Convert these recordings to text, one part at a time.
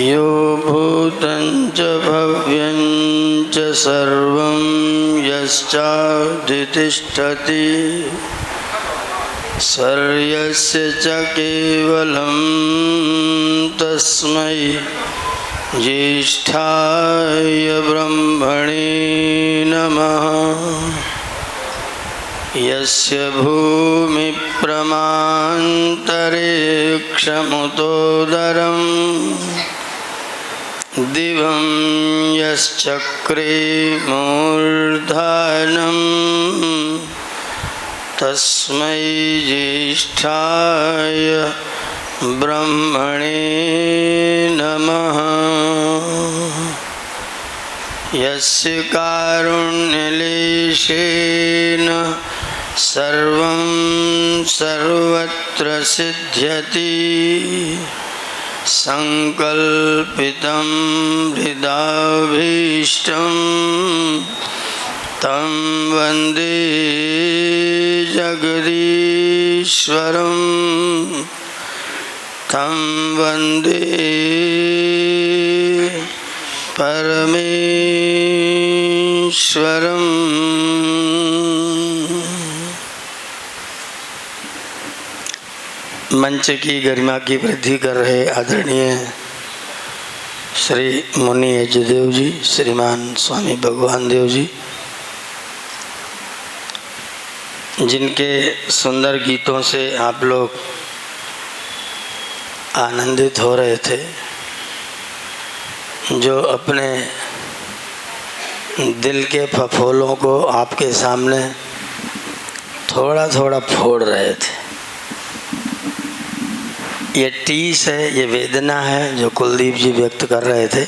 यो भूतं च भव्यं च सर्वं यश्चाधितिष्ठति सर्यस्य च केवलं तस्मै ज्येष्ठाय ब्रह्मणे नमः। यस्य भूमिप्रमान्तरिक्षमुतोदरं दिवं यश्चक्रे मूर्धनं तस्मै ज्येष्ठाय ब्रह्मणे नमः। यस्य कारुण्यलेशेन सर्वं सर्वत्र सिद्ध्यति संकल्पितं हृदाभीष्टं तं वन्दे जगदीश्वरं तं वन्दे परमेश्वरम्। मंच की गरिमा की वृद्धि कर रहे आदरणीय श्री मुनि यजदेव जी, श्रीमान स्वामी भगवान देव जी, जिनके सुंदर गीतों से आप लोग आनंदित हो रहे थे, जो अपने दिल के फफोलों को आपके सामने थोड़ा थोड़ा फोड़ रहे थे। ये टीस है, ये वेदना है जो कुलदीप जी व्यक्त कर रहे थे।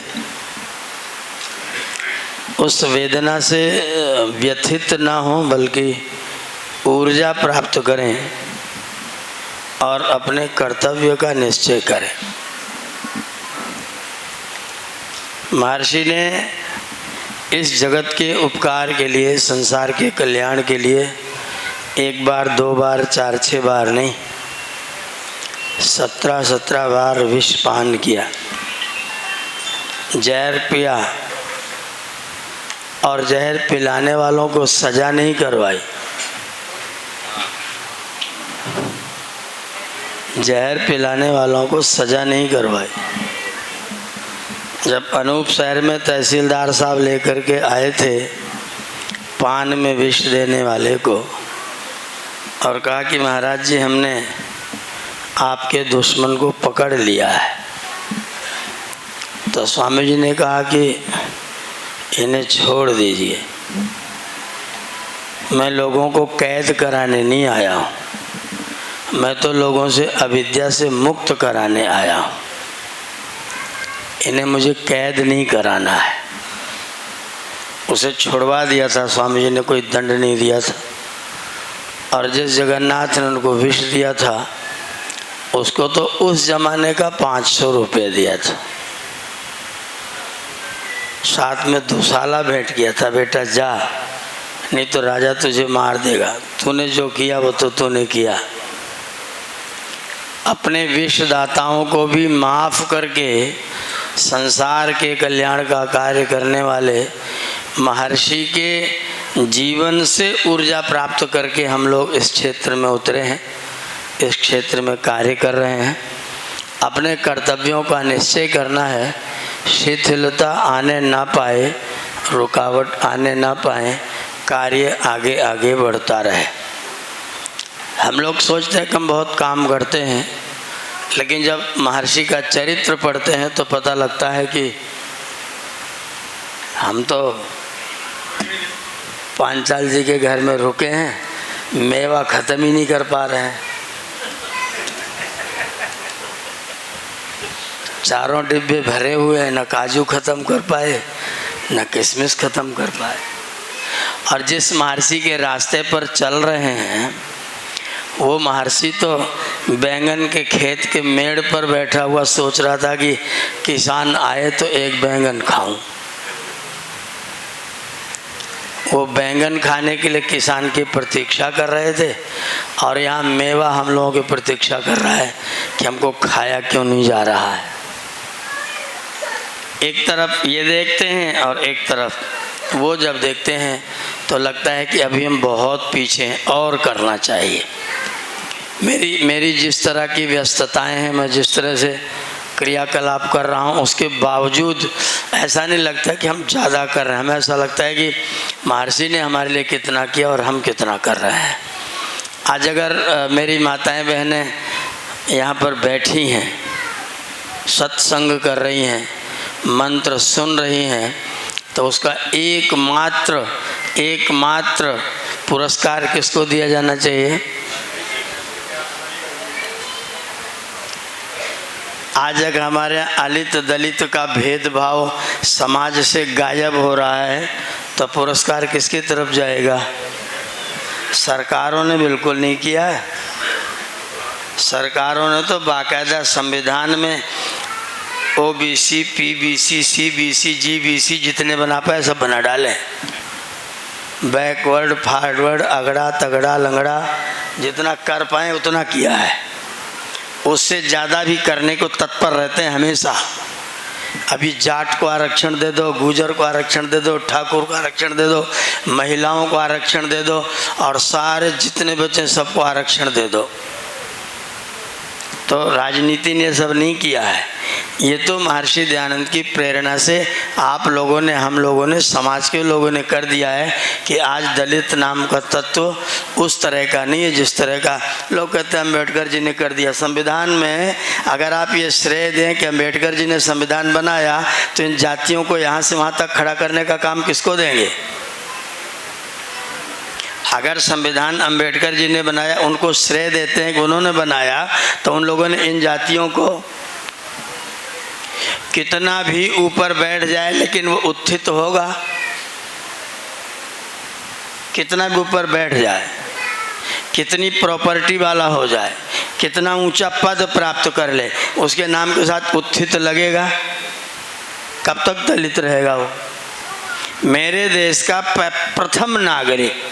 उस वेदना से व्यथित ना हो, बल्कि ऊर्जा प्राप्त करें और अपने कर्तव्य का निश्चय करें। महर्षि ने इस जगत के उपकार के लिए, संसार के कल्याण के लिए एक बार, दो बार, चार, 6 बार नहीं, 17 बार विष पान किया, जहर पिया और जहर पिलाने वालों को सजा नहीं करवाई। जहर पिलाने वालों को सजा नहीं करवाई। जब अनूप शहर में तहसीलदार साहब लेकर के आए थे पान में विष देने वाले को और कहा कि महाराज जी, हमने आपके दुश्मन को पकड़ लिया है, तो स्वामी जी ने कहा कि इन्हें छोड़ दीजिए, मैं लोगों को कैद कराने नहीं आया हूँ, मैं तो लोगों से अविद्या से मुक्त कराने आया हूँ, इन्हें मुझे कैद नहीं कराना है। उसे छुड़वा दिया था स्वामी जी ने, कोई दंड नहीं दिया था। और जिस जगन्नाथ ने उनको विष दिया था उसको तो उस जमाने का 500 रुपये दिया था, साथ में दुसाला भेंट किया था, बेटा जा, नहीं तो राजा तुझे मार देगा, तूने जो किया वो तो तूने किया। अपने विषदाताओं को भी माफ़ करके संसार के कल्याण का कार्य करने वाले महर्षि के जीवन से ऊर्जा प्राप्त करके हम लोग इस क्षेत्र में उतरे हैं, इस क्षेत्र में कार्य कर रहे हैं। अपने कर्तव्यों का निश्चय करना है, शिथिलता आने ना पाए, रुकावट आने ना पाए, कार्य आगे आगे बढ़ता रहे। हम लोग सोचते हैं कि हम बहुत काम करते हैं, लेकिन जब महर्षि का चरित्र पढ़ते हैं तो पता लगता है कि हम तो पांचाल जी के घर में रुके हैं, मेवा ख़त्म ही नहीं कर पा रहे हैं। चारों डिब्बे भरे हुए हैं, न काजू ख़त्म कर पाए, न किशमिश ख़त्म कर पाए। और जिस महर्षि के रास्ते पर चल रहे हैं वो महर्षि तो बैंगन के खेत के मेड़ पर बैठा हुआ सोच रहा था कि किसान आए तो एक बैंगन खाऊं। वो बैंगन खाने के लिए किसान की प्रतीक्षा कर रहे थे और यहाँ मेवा हम लोगों की प्रतीक्षा कर रहा है कि हमको खाया क्यों नहीं जा रहा है। एक तरफ ये देखते हैं और एक तरफ वो जब देखते हैं तो लगता है कि अभी हम बहुत पीछे हैं और करना चाहिए। मेरी जिस तरह की व्यस्तताएं हैं, मैं जिस तरह से क्रियाकलाप कर रहा हूँ, उसके बावजूद ऐसा नहीं लगता कि हम ज़्यादा कर रहे हैं। हमें ऐसा लगता है कि महर्षि ने हमारे लिए कितना किया और हम कितना कर रहे हैं। आज अगर मेरी माताएं बहनें यहाँ पर बैठी हैं, सत्संग कर रही हैं, मंत्र सुन रही हैं, तो उसका एकमात्र पुरस्कार किसको दिया जाना चाहिए? आज अगर हमारे अलित दलित का भेदभाव समाज से गायब हो रहा है तो पुरस्कार किसकी तरफ जाएगा? सरकारों ने बिल्कुल नहीं किया है। सरकारों ने तो बाकायदा संविधान में ओबीसी, पीबीसी, सीबीसी, जीबीसी जितने बना पाए सब बना डाले। बैकवर्ड, फॉरवर्ड, अगड़ा तगड़ा लंगड़ा जितना कर पाए उतना किया है। उससे ज़्यादा भी करने को तत्पर रहते हैं हमेशा। अभी जाट को आरक्षण दे दो, गुजर को आरक्षण दे दो, ठाकुर को आरक्षण दे दो, महिलाओं को आरक्षण दे दो और सारे जितने बच्चे सबको आरक्षण दे दो। तो राजनीति ने सब नहीं किया है। ये तो महर्षि दयानंद की प्रेरणा से आप लोगों ने, हम लोगों ने, समाज के लोगों ने कर दिया है कि आज दलित नाम का तत्व उस तरह का नहीं है जिस तरह का लोग कहते हैं अम्बेडकर जी ने कर दिया। संविधान में अगर आप ये श्रेय दें कि अम्बेडकर जी ने संविधान बनाया तो इन जातियों को यहाँ से वहाँ तक खड़ा करने का काम किसको देंगे? अगर संविधान अम्बेडकर जी ने बनाया, उनको श्रेय देते हैं कि उन्होंने बनाया, तो उन लोगों ने इन जातियों को कितना भी ऊपर बैठ जाए लेकिन वो उत्थित होगा। कितना भी ऊपर बैठ जाए, कितनी प्रॉपर्टी वाला हो जाए, कितना ऊंचा पद प्राप्त कर ले, उसके नाम के साथ उत्थित लगेगा? कब तक दलित रहेगा वो? मेरे देश का प्रथम नागरिक,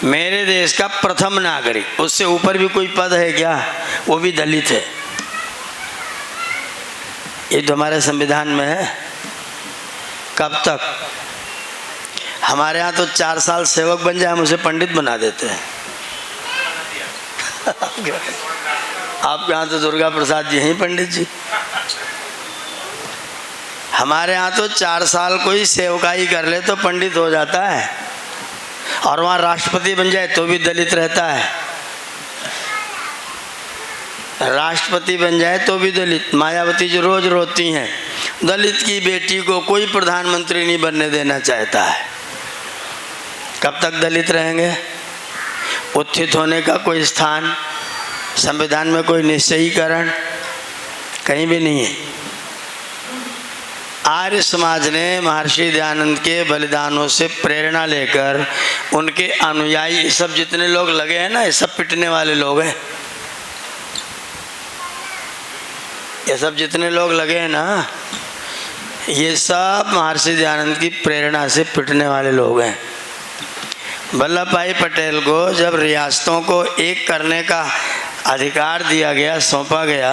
मेरे देश का प्रथम नागरिक, उससे ऊपर भी कोई पद है क्या? वो भी दलित है। ये तो हमारे संविधान में है। कब तक? हमारे यहाँ तो 4 साल सेवक बन जाए हम उसे पंडित बना देते हैं। आपके यहाँ तो दुर्गा प्रसाद जी हैं पंडित जी। हमारे यहाँ तो 4 साल कोई सेवकाई कर ले तो पंडित हो जाता है, और वहाँ राष्ट्रपति बन जाए तो भी दलित रहता है। राष्ट्रपति बन जाए तो भी दलित। मायावती जी रोज रोती हैं, दलित की बेटी को कोई प्रधानमंत्री नहीं बनने देना चाहता है। कब तक दलित रहेंगे? उत्थित होने का कोई स्थान संविधान में, कोई निश्चयीकरण कहीं भी नहीं है। आर्य समाज ने महर्षि दयानंद के बलिदानों से प्रेरणा लेकर उनके अनुयायी सब जितने लोग लगे हैं ना, ये सब पिटने वाले लोग हैं। ये सब जितने लोग लगे हैं ना, ये सब महर्षि दयानंद की प्रेरणा से पिटने वाले लोग हैं। वल्लभ भाई पटेल को जब रियासतों को एक करने का अधिकार दिया गया, सौंपा गया,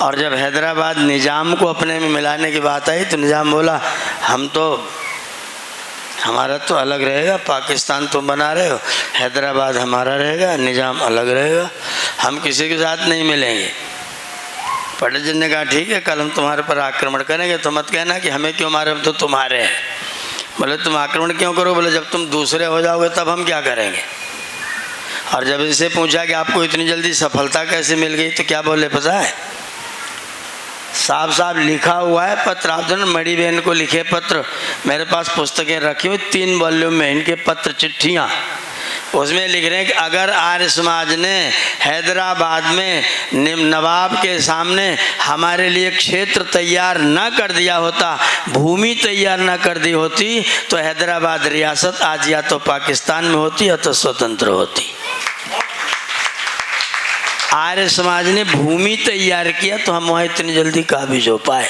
और जब हैदराबाद निज़ाम को अपने में मिलाने की बात आई तो निज़ाम बोला हमारा तो अलग रहेगा, पाकिस्तान तुम बना रहे हो, हैदराबाद हमारा रहेगा, निज़ाम अलग रहेगा, हम किसी के साथ नहीं मिलेंगे। पटेल जी ने कहा ठीक है, कल हम तुम्हारे पर आक्रमण करेंगे तो मत कहना कि हमें क्यों मारे, हम तो तुम्हारे हैं। बोले तुम आक्रमण क्यों करो? बोले जब तुम दूसरे हो जाओगे तब हम क्या करेंगे। और जब इसे पूछा कि आपको इतनी जल्दी सफलता कैसे मिल गई तो क्या बोले पता है? साफ साफ लिखा हुआ है पत्र। आप जो मड़ी बहन को लिखे पत्र, मेरे पास पुस्तकें रखी हुई 3 वॉल्यूम में, इनके पत्र चिट्ठियाँ, उसमें लिख रहे हैं कि अगर आर्य समाज ने हैदराबाद में नवाब के सामने हमारे लिए क्षेत्र तैयार ना कर दिया होता, भूमि तैयार ना कर दी होती, तो हैदराबाद रियासत आज या तो पाकिस्तान में होती या तो स्वतंत्र होती। आर्य समाज ने भूमि तैयार किया तो हम वहाँ इतनी जल्दी काबिज हो पाए।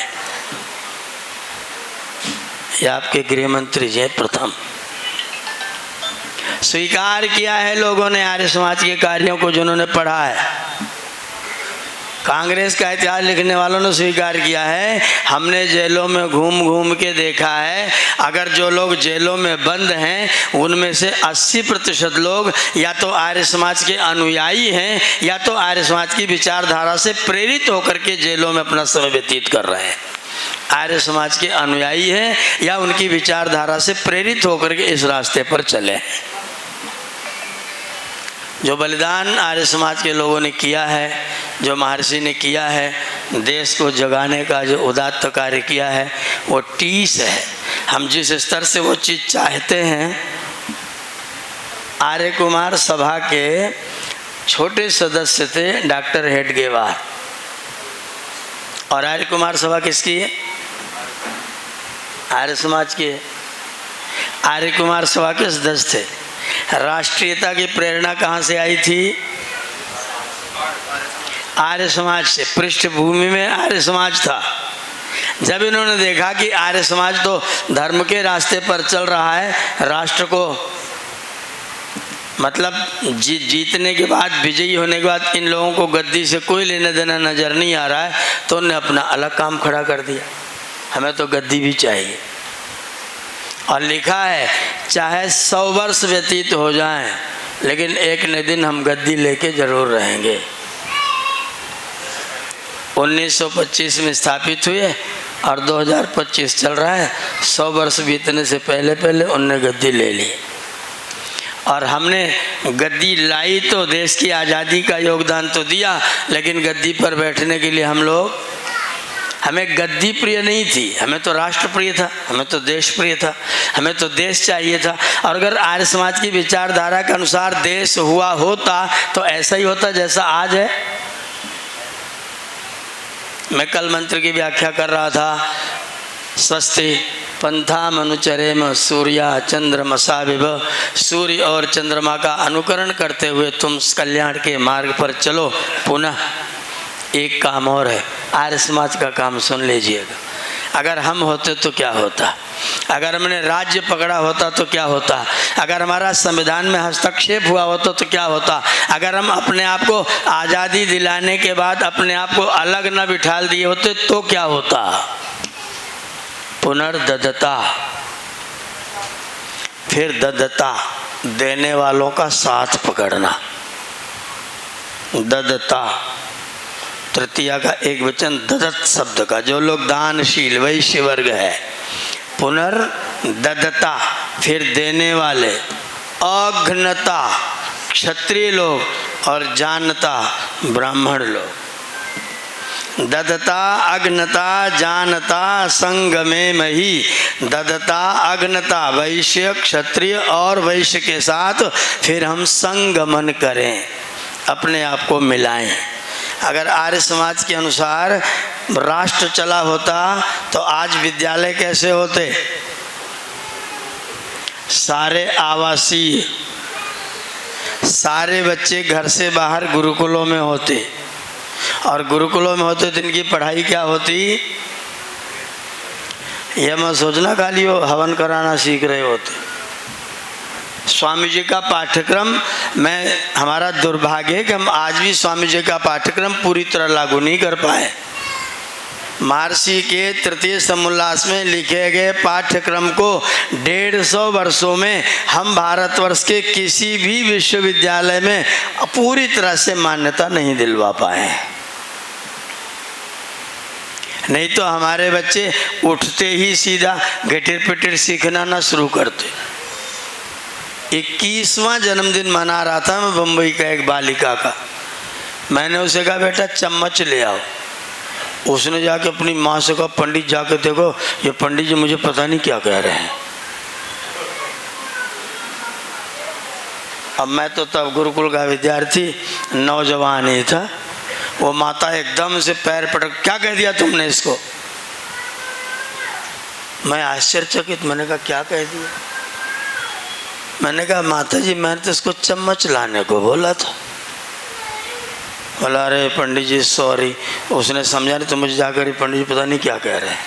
ये आपके गृह मंत्री जी प्रथम स्वीकार किया है लोगों ने आर्य समाज के कार्यों को जिन्होंने पढ़ा है। कांग्रेस का इतिहास लिखने वालों ने स्वीकार किया है। हमने जेलों में घूम घूम के देखा है, अगर जो लोग जेलों में बंद हैं उनमें से 80% लोग या तो आर्य समाज के अनुयायी हैं या तो आर्य समाज की विचारधारा से प्रेरित होकर के जेलों में अपना समय व्यतीत कर रहे हैं। आर्य समाज के अनुयायी हैं या उनकी विचारधारा से प्रेरित होकर के इस रास्ते पर चले। जो बलिदान आर्य समाज के लोगों ने किया है, जो महर्षि ने किया है, देश को जगाने का जो उदात्त कार्य किया है, वो टीस है। हम जिस स्तर से वो चीज़ चाहते हैं, आर्य कुमार सभा के छोटे सदस्य थे डॉक्टर हेडगेवार। और आर्य कुमार सभा किसकी है? आर्य समाज की है। आर्य कुमार सभा के सदस्य थे। राष्ट्रीयता की प्रेरणा कहाँ से आई थी? आर्य समाज से। पृष्ठभूमि में आर्य समाज था। जब इन्होंने देखा कि आर्य समाज तो धर्म के रास्ते पर चल रहा है, राष्ट्र को मतलब जीतने के बाद, विजयी होने के बाद इन लोगों को गद्दी से कोई लेना देना नजर नहीं आ रहा है, तो उन्होंने अपना अलग काम खड़ा कर दिया, हमें तो गद्दी भी चाहिए। और लिखा है चाहे 100 वर्ष व्यतीत हो जाएं, लेकिन एक न दिन हम गद्दी लेके जरूर रहेंगे। 1925 में स्थापित हुए और 2025 चल रहा है। 100 वर्ष बीतने से पहले पहले उनने गद्दी ले ली। और हमने गद्दी लाई तो देश की आज़ादी का योगदान तो दिया, लेकिन गद्दी पर बैठने के लिए हमें गद्दी प्रिय नहीं थी, हमें तो राष्ट्र प्रिय था, हमें तो देश प्रिय था, हमें तो देश चाहिए था। और अगर आर्य समाज की विचारधारा के अनुसार देश हुआ होता तो ऐसा ही होता जैसा आज है। मैं कल मंत्र की व्याख्या कर रहा था, स्वस्ति पंथा मनुचरेम सूर्या चंद्रमसा विभ। सूर्य और चंद्रमा का अनुकरण करते हुए तुम कल्याण के मार्ग पर चलो। पुनः एक काम और है, आर्य समाज का काम सुन लीजिएगा। अगर हम होते तो क्या होता? अगर हमने राज्य पकड़ा होता तो क्या होता? अगर हमारा संविधान में हस्तक्षेप हुआ होता तो क्या होता? अगर हम अपने आप को आज़ादी दिलाने के बाद अपने आप को अलग न बिठाल दिए होते तो क्या होता? पुनर्ददता, फिर ददता, देने वालों का साथ पकड़ना। ददता तृतीया का एक वचन ददत शब्द का, जो लोग दानशील वैश्य वर्ग है। पुनर्ददता, फिर देने वाले। अघ्नता क्षत्रिय लोग और जानता ब्राह्मण लोग। ददता अग्नता जानता संगमे मही। ददता अग्नता वैश्य क्षत्रिय और वैश्य के साथ फिर हम संगमन करें, अपने आप को मिलाएं। अगर आर्य समाज के अनुसार राष्ट्र चला होता तो आज विद्यालय कैसे होते? सारे आवासीय, सारे बच्चे घर से बाहर गुरुकुलों में होते। और गुरुकुलों में होते तो इनकी पढ़ाई क्या होती? यह मत सोचना खाली वो हवन कराना सीख रहे होते। स्वामी जी का पाठ्यक्रम, हमारा दुर्भाग्य है कि हम आज भी स्वामी जी का पाठ्यक्रम पूरी तरह लागू नहीं कर पाए। महर्षि के तृतीय समुल्लास में लिखे गए पाठ्यक्रम को 150 वर्षों में हम भारतवर्ष के किसी भी विश्वविद्यालय में पूरी तरह से मान्यता नहीं दिलवा पाए। नहीं तो हमारे बच्चे उठते ही सीधा घटिर पिटिर सीखना ना शुरू करते। 21वां जन्मदिन मना रहा था मैं बम्बई का एक बालिका का। मैंने उसे कहा बेटा चम्मच ले आओ। उसने जाके अपनी माँ से कहा पंडित जाके देखो ये पंडित जी मुझे पता नहीं क्या कह रहे हैं। अब मैं तो तब गुरुकुल का विद्यार्थी नौजवान ही था। वो माता एकदम से पैर पटक, क्या कह दिया तुमने इसको? मैं आश्चर्यचकित, मैंने कहा क्या कह दिया? मैंने कहा माता जी मैंने तो इसको चम्मच लाने को बोला था। बोला अरे पंडित जी सॉरी। उसने समझा नहीं तो मुझे जाकर पंडित जी पता नहीं क्या कह रहे हैं,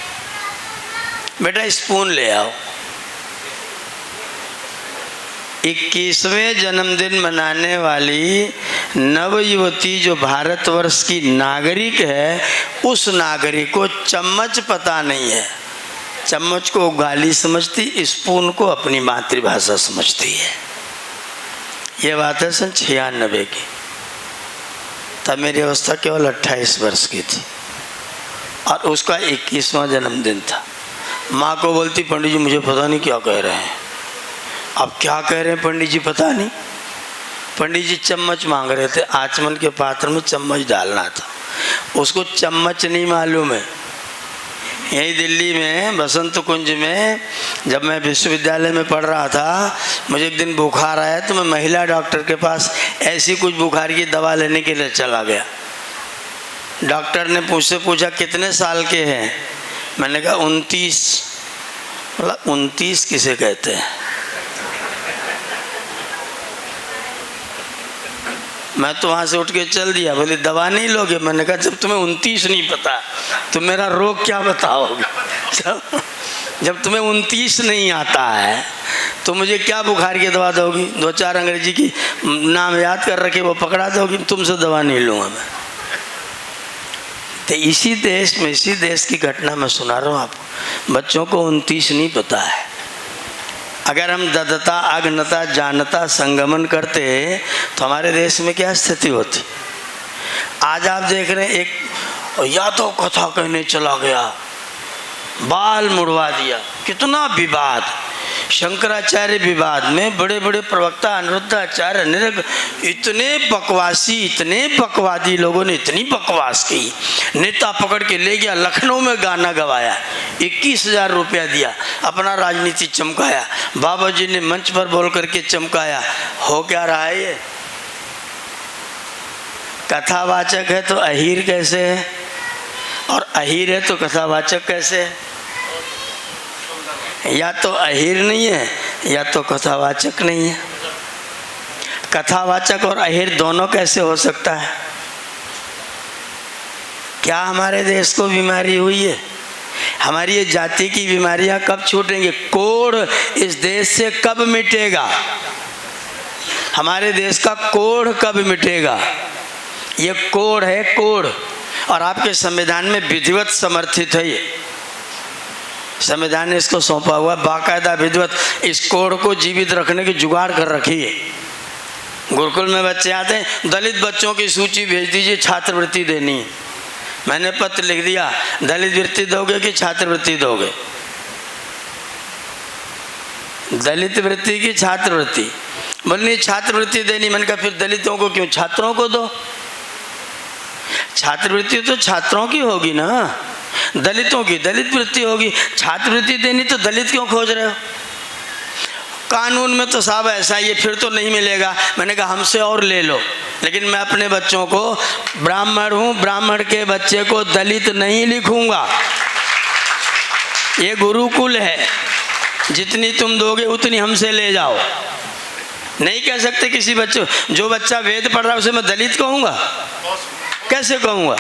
बेटा स्पून ले आओ। 21वें जन्मदिन मनाने वाली नवयुवती जो भारतवर्ष की नागरिक है, उस नागरिक को चम्मच पता नहीं है। चम्मच को गाली समझती, स्पून को अपनी मातृभाषा समझती है। ये बात है सन 96 की। तब मेरी अवस्था केवल 28 वर्ष की थी और उसका 21वां जन्मदिन था। माँ को बोलती, पंडित जी मुझे पता नहीं क्या कह रहे हैं। अब क्या कह रहे हैं पंडित जी पता नहीं। पंडित जी चम्मच मांग रहे थे, आचमन के पात्र में चम्मच डालना था, उसको चम्मच नहीं मालूम है। यही दिल्ली में बसंत कुंज में जब मैं विश्वविद्यालय में पढ़ रहा था, मुझे एक दिन बुखार आया तो मैं महिला डॉक्टर के पास ऐसी कुछ बुखार की दवा लेने के लिए चला गया। डॉक्टर ने मुझसे पूछा कितने साल के हैं? मैंने कहा 29। बोला 29 किसे कहते हैं? मैं तो वहाँ से उठ के चल दिया। बोले दवा नहीं लोगे? मैंने कहा जब तुम्हें 29 नहीं पता तो मेरा रोग क्या बताओगे? जब तुम्हें 29 नहीं आता है तो मुझे क्या बुखार की दवा दोगी? 2-4 अंग्रेजी की नाम याद कर रखे वो पकड़ा दोगी, तुमसे दवा नहीं लूँगा मैं। तो इसी देश की घटना मैं सुना रहा हूँ आपको। बच्चों को 29 नहीं पता है। अगर हम ददता अग्नता जानता संगमन करते तो हमारे देश में क्या स्थिति होती? आज आप देख रहे हैं एक या तो कथा कहने चला गया, बाल मुड़वा दिया, कितना विवाद। शंकराचार्य विवाद में बड़े बड़े प्रवक्ता अनिरुद्धाचार्य अनिरुद्ध इतने बकवादी लोगों ने इतनी बकवास की। नेता पकड़ के ले गया, लखनऊ में गाना गवाया, 21,000 रुपया दिया, अपना राजनीति चमकाया। बाबा जी ने मंच पर बोल करके चमकाया। हो क्या रहा है ये? कथावाचक है तो अहीर कैसे है, और अहीर है तो कथावाचक कैसे है? या तो अहीर नहीं है या तो कथावाचक नहीं है। कथावाचक और अहीर दोनों कैसे हो सकता है? क्या हमारे देश को बीमारी हुई है? हमारी ये जाति की बीमारियां कब छूटेंगी? कोढ़ इस देश से कब मिटेगा? हमारे देश का कोढ़ कब मिटेगा? ये कोढ़ है, कोढ़। और आपके संविधान में विधिवत समर्थित है। ये संविधान ने इसको सौंपा हुआ, बाकायदा विधिवत इस कोढ़ को जीवित रखने की जुगाड़ कर रखी है। गुरुकुल में बच्चे आते हैं, दलित बच्चों की सूची भेज दीजिए, छात्रवृत्ति देनी है। मैंने पत्र लिख दिया, दलित वृत्ति दोगे कि छात्रवृत्ति दोगे? दलित वृत्ति की छात्रवृत्ति? बोलनी छात्रवृत्ति देनी। मैंने कहा फिर दलितों को क्यों, छात्रों को दो। छात्रवृत्ति तो छात्रों की होगी ना, दलितों की दलित वृत्ति होगी। छात्रवृत्ति देनी तो दलित क्यों खोज रहे हो? कानून में तो साहब ऐसा ही है, फिर तो नहीं मिलेगा। मैंने कहा हमसे और ले लो, लेकिन मैं अपने बच्चों को, ब्राह्मण हूँ, ब्राह्मण के बच्चे को दलित नहीं लिखूंगा। ये गुरुकुल है, जितनी तुम दोगे उतनी हमसे ले जाओ। नहीं कह सकते किसी बच्चे, जो बच्चा वेद पढ़ रहा है उसे मैं दलित कहूँगा? कैसे कहूँगा?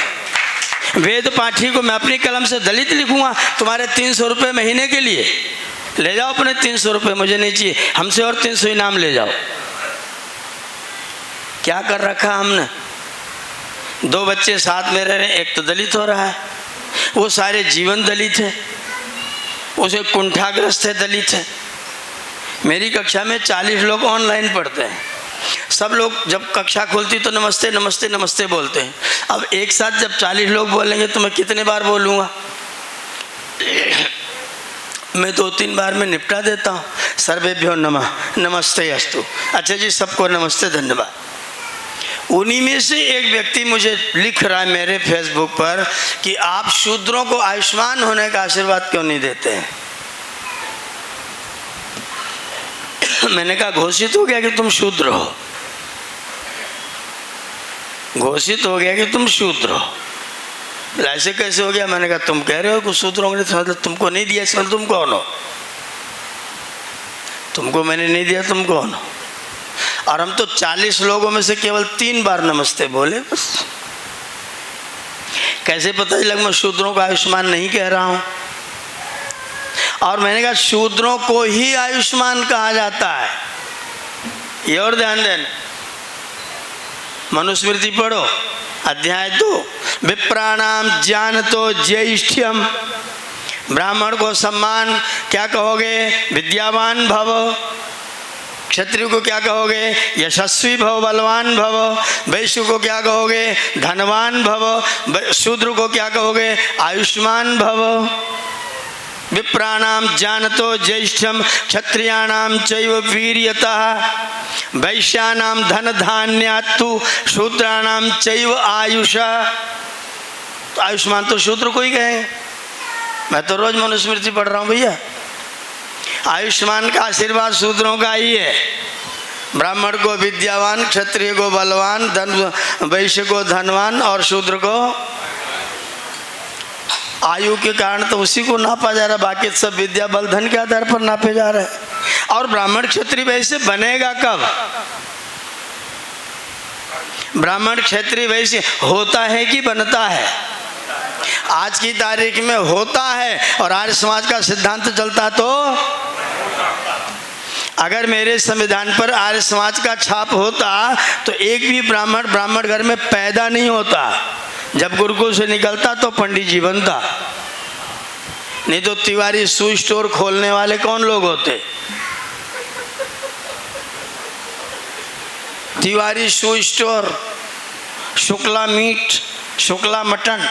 वेद पाठी को मैं अपनी कलम से दलित लिखूंगा? तुम्हारे 300 रुपये महीने के लिए ले जाओ, अपने 300 रुपये मुझे नहीं चाहिए, हमसे और 300 इनाम ले जाओ। क्या कर रखा हमने? 2 बच्चे साथ में रह रहे हैं, एक तो दलित हो रहा है, वो सारे जीवन दलित है, उसे कुंठाग्रस्त है, दलित है। मेरी कक्षा में 40 लोग ऑनलाइन पढ़ते हैं। सब लोग जब कक्षा खुलती तो नमस्ते नमस्ते नमस्ते बोलते हैं। अब एक साथ जब 40 लोग बोलेंगे तो मैं कितने बार बोलूँगा? मैं 2-3 बार में निपटा देता हूँ। सर्वेभ्यो नमः, नमस्ते अस्तु। अच्छा जी, सबको नमस्ते, धन्यवाद। उन्हीं में से एक व्यक्ति मुझे लिख रहा है मेरे फेसबुक पर कि आप शूद्रों को आयुष्मान होने का आशीर्वाद क्यों नहीं देते हैं? मैंने कहा घोषित हो गया कि तुम शूद्र हो, घोषित हो गया कि तुम शूद्र हो। ऐसे कैसे हो गया? मैंने कहा तुम कह रहे हो कि शूद्रों ने मतलब तुमको नहीं दिया, इसमें तुम कौन हो? तुमको मैंने नहीं दिया, तुम कौन हो? और हम तो 40 लोगों में से केवल 3 बार नमस्ते बोले बस। कैसे पता चला मैं शूद्रों का आयुष्मान नहीं कह रहा हूँ? और मैंने कहा शूद्रों को ही आयुष्मान कहा जाता है। ये और ध्यान देना, मनुस्मृति पढ़ो अध्याय 2। विप्राणाम ज्ञान तो ज्येष्ठ्यम, ब्राह्मण को सम्मान क्या कहोगे? विद्यावान भव। क्षत्रिय को क्या कहोगे? यशस्वी भव, बलवान भव। वैश्य को क्या कहोगे? धनवान भव। शूद्र को क्या कहोगे? आयुष्मान भव। विप्राणाम जानतो ज्येष्ठम, क्षत्रियाणाम चैव वीर्यतः, वैश्यानाम धन धान्यात्तु, शूद्राणाम चैव आयुषा। तो आयुष्मान तो शूद्र को ही कहें। मैं तो रोज मनुस्मृति पढ़ रहा हूँ भैया। आयुष्मान का आशीर्वाद शूद्रों का ही है। ब्राह्मण को विद्यावान, क्षत्रिय को बलवान, वैश्य को धनवान और शूद्र को आयु के कारण तो उसी को नापा जा रहा है। बाकी सब विद्या बल धन के आधार पर नापे जा रहे हैं। और ब्राह्मण क्षत्रिय वैश्य बनेगा कब? ब्राह्मण क्षत्रिय वैश्य होता है कि बनता है? आज की तारीख में होता है। और आर्य समाज का सिद्धांत चलता तो अगर मेरे संविधान पर आर्य समाज का छाप होता तो एक भी ब्राह्मण घर में पैदा नहीं होता। जब गुरुकुल से निकलता तो पंडित जी बनता, नहीं तो तिवारी शू स्टोर खोलने वाले कौन लोग होते? Tiwari shoe store, Shukla meat, Shukla mutton,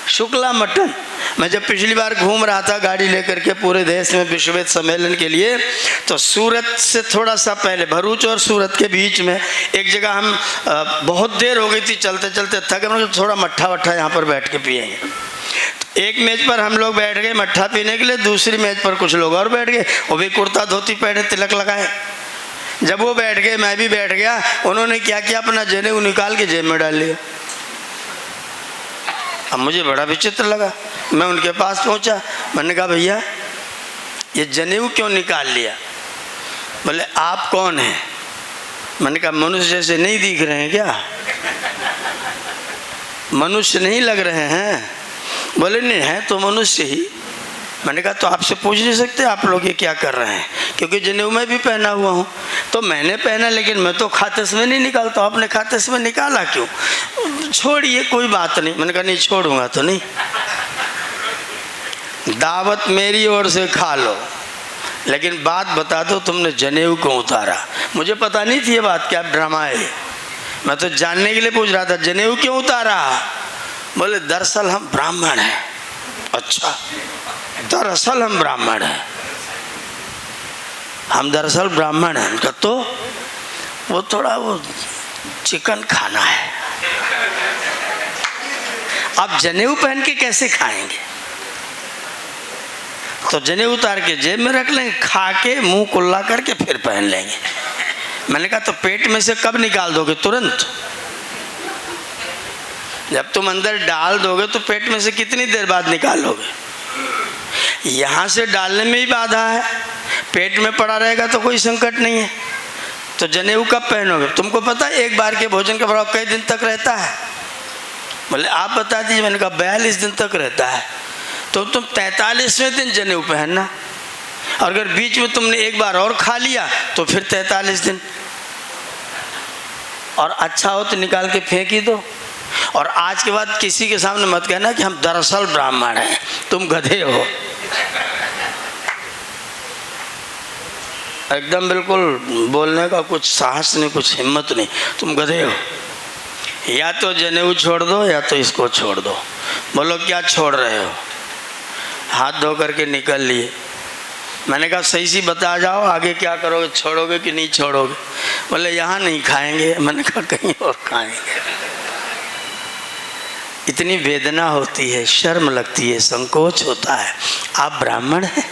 Shukla mutton. मैं जब पिछली बार घूम रहा था गाड़ी लेकर के पूरे देश में विश्ववेद सम्मेलन के लिए, तो सूरत से थोड़ा सा पहले, भरूच और सूरत के बीच में एक जगह हम बहुत देर हो गई थी, चलते चलते थके, मतलब थोड़ा मट्ठा वट्ठा यहाँ पर बैठ के पिएंगे। तो एक मेज पर हम लोग बैठ गए मट्ठा पीने के लिए, दूसरी मेज पर कुछ लोग और बैठ गए, वो भी कुर्ता धोती पहने, तिलक लगाए। जब वो बैठ गए मैं भी बैठ गया। उन्होंने क्या किया, अपना जनेऊ निकाल के जेब में डाल लिया। अब मुझे बड़ा विचित्र लगा। मैं उनके पास पहुंचा, मैंने कहा भैया ये जनेऊ क्यों निकाल लिया? बोले आप कौन हैं? मैंने कहा मनुष्य जैसे नहीं दिख रहे हैं क्या? मनुष्य नहीं लग रहे हैं? बोले नहीं है तो मनुष्य ही। मैंने कहा तो आपसे पूछ नहीं सकते आप लोग ये क्या कर रहे हैं? क्योंकि जनेऊ मैं भी पहना हुआ हूँ। तो मैंने पहना, लेकिन मैं तो खाते समय नहीं निकालता। आपने खाते समय निकाला क्यों? छोड़िए कोई बात नहीं। मैंने कहा नहीं छोड़ूंगा तो नहीं, दावत मेरी ओर से खा लो, लेकिन बात बता दो तुमने जनेऊ क्यों उतारा? मुझे पता नहीं थी ये बात, क्या ड्रामा है। मैं तो जानने के लिए पूछ रहा था जनेऊ क्यों उतारा? बोले दरअसल हम ब्राह्मण हैं। अच्छा, दरअसल हम ब्राह्मण हैं, हम दरअसल ब्राह्मण हैं। उनका तो वो थोड़ा वो चिकन खाना है। आप जनेऊ पहन के कैसे खाएंगे? तो जनेऊ उतार के जेब में रख लेंगे, खा के मुंह कुल्ला करके फिर पहन लेंगे। मैंने कहा तो पेट में से कब निकाल दोगे? तुरंत। जब तुम अंदर डाल दोगे तो पेट में से कितनी देर बाद निकालोगे? यहाँ से डालने में ही बाधा है, पेट में पड़ा रहेगा तो कोई संकट नहीं है। तो जनेऊ कब पहनोगे? तुमको पता है एक बार के भोजन का प्रभाव कई दिन तक रहता है? बोले आप बता दीजिए। मैंने कहा 42 दिन तक रहता है। तो तुम 43वें दिन जनेऊ पहनना, और अगर बीच में तुमने एक बार और खा लिया तो फिर 43 दिन। और अच्छा हो तो निकाल के फेंक ही दो। और आज के बाद किसी के सामने मत कहना कि हम दरअसल ब्राह्मण हैं, तुम गधे हो। एकदम बिल्कुल बोलने का कुछ साहस नहीं, कुछ हिम्मत नहीं, तुम गधे हो। या तो जनेऊ छोड़ दो या तो इसको छोड़ दो। बोलो क्या छोड़ रहे हो? हाथ धो करके निकल लिए। मैंने कहा सही सी बता जाओ आगे क्या करोगे, छोड़ोगे कि नहीं छोड़ोगे? बोले यहाँ नहीं खाएंगे। मैंने कहा कहीं और खाएंगे। इतनी वेदना होती है, शर्म लगती है, संकोच होता है। आप ब्राह्मण हैं।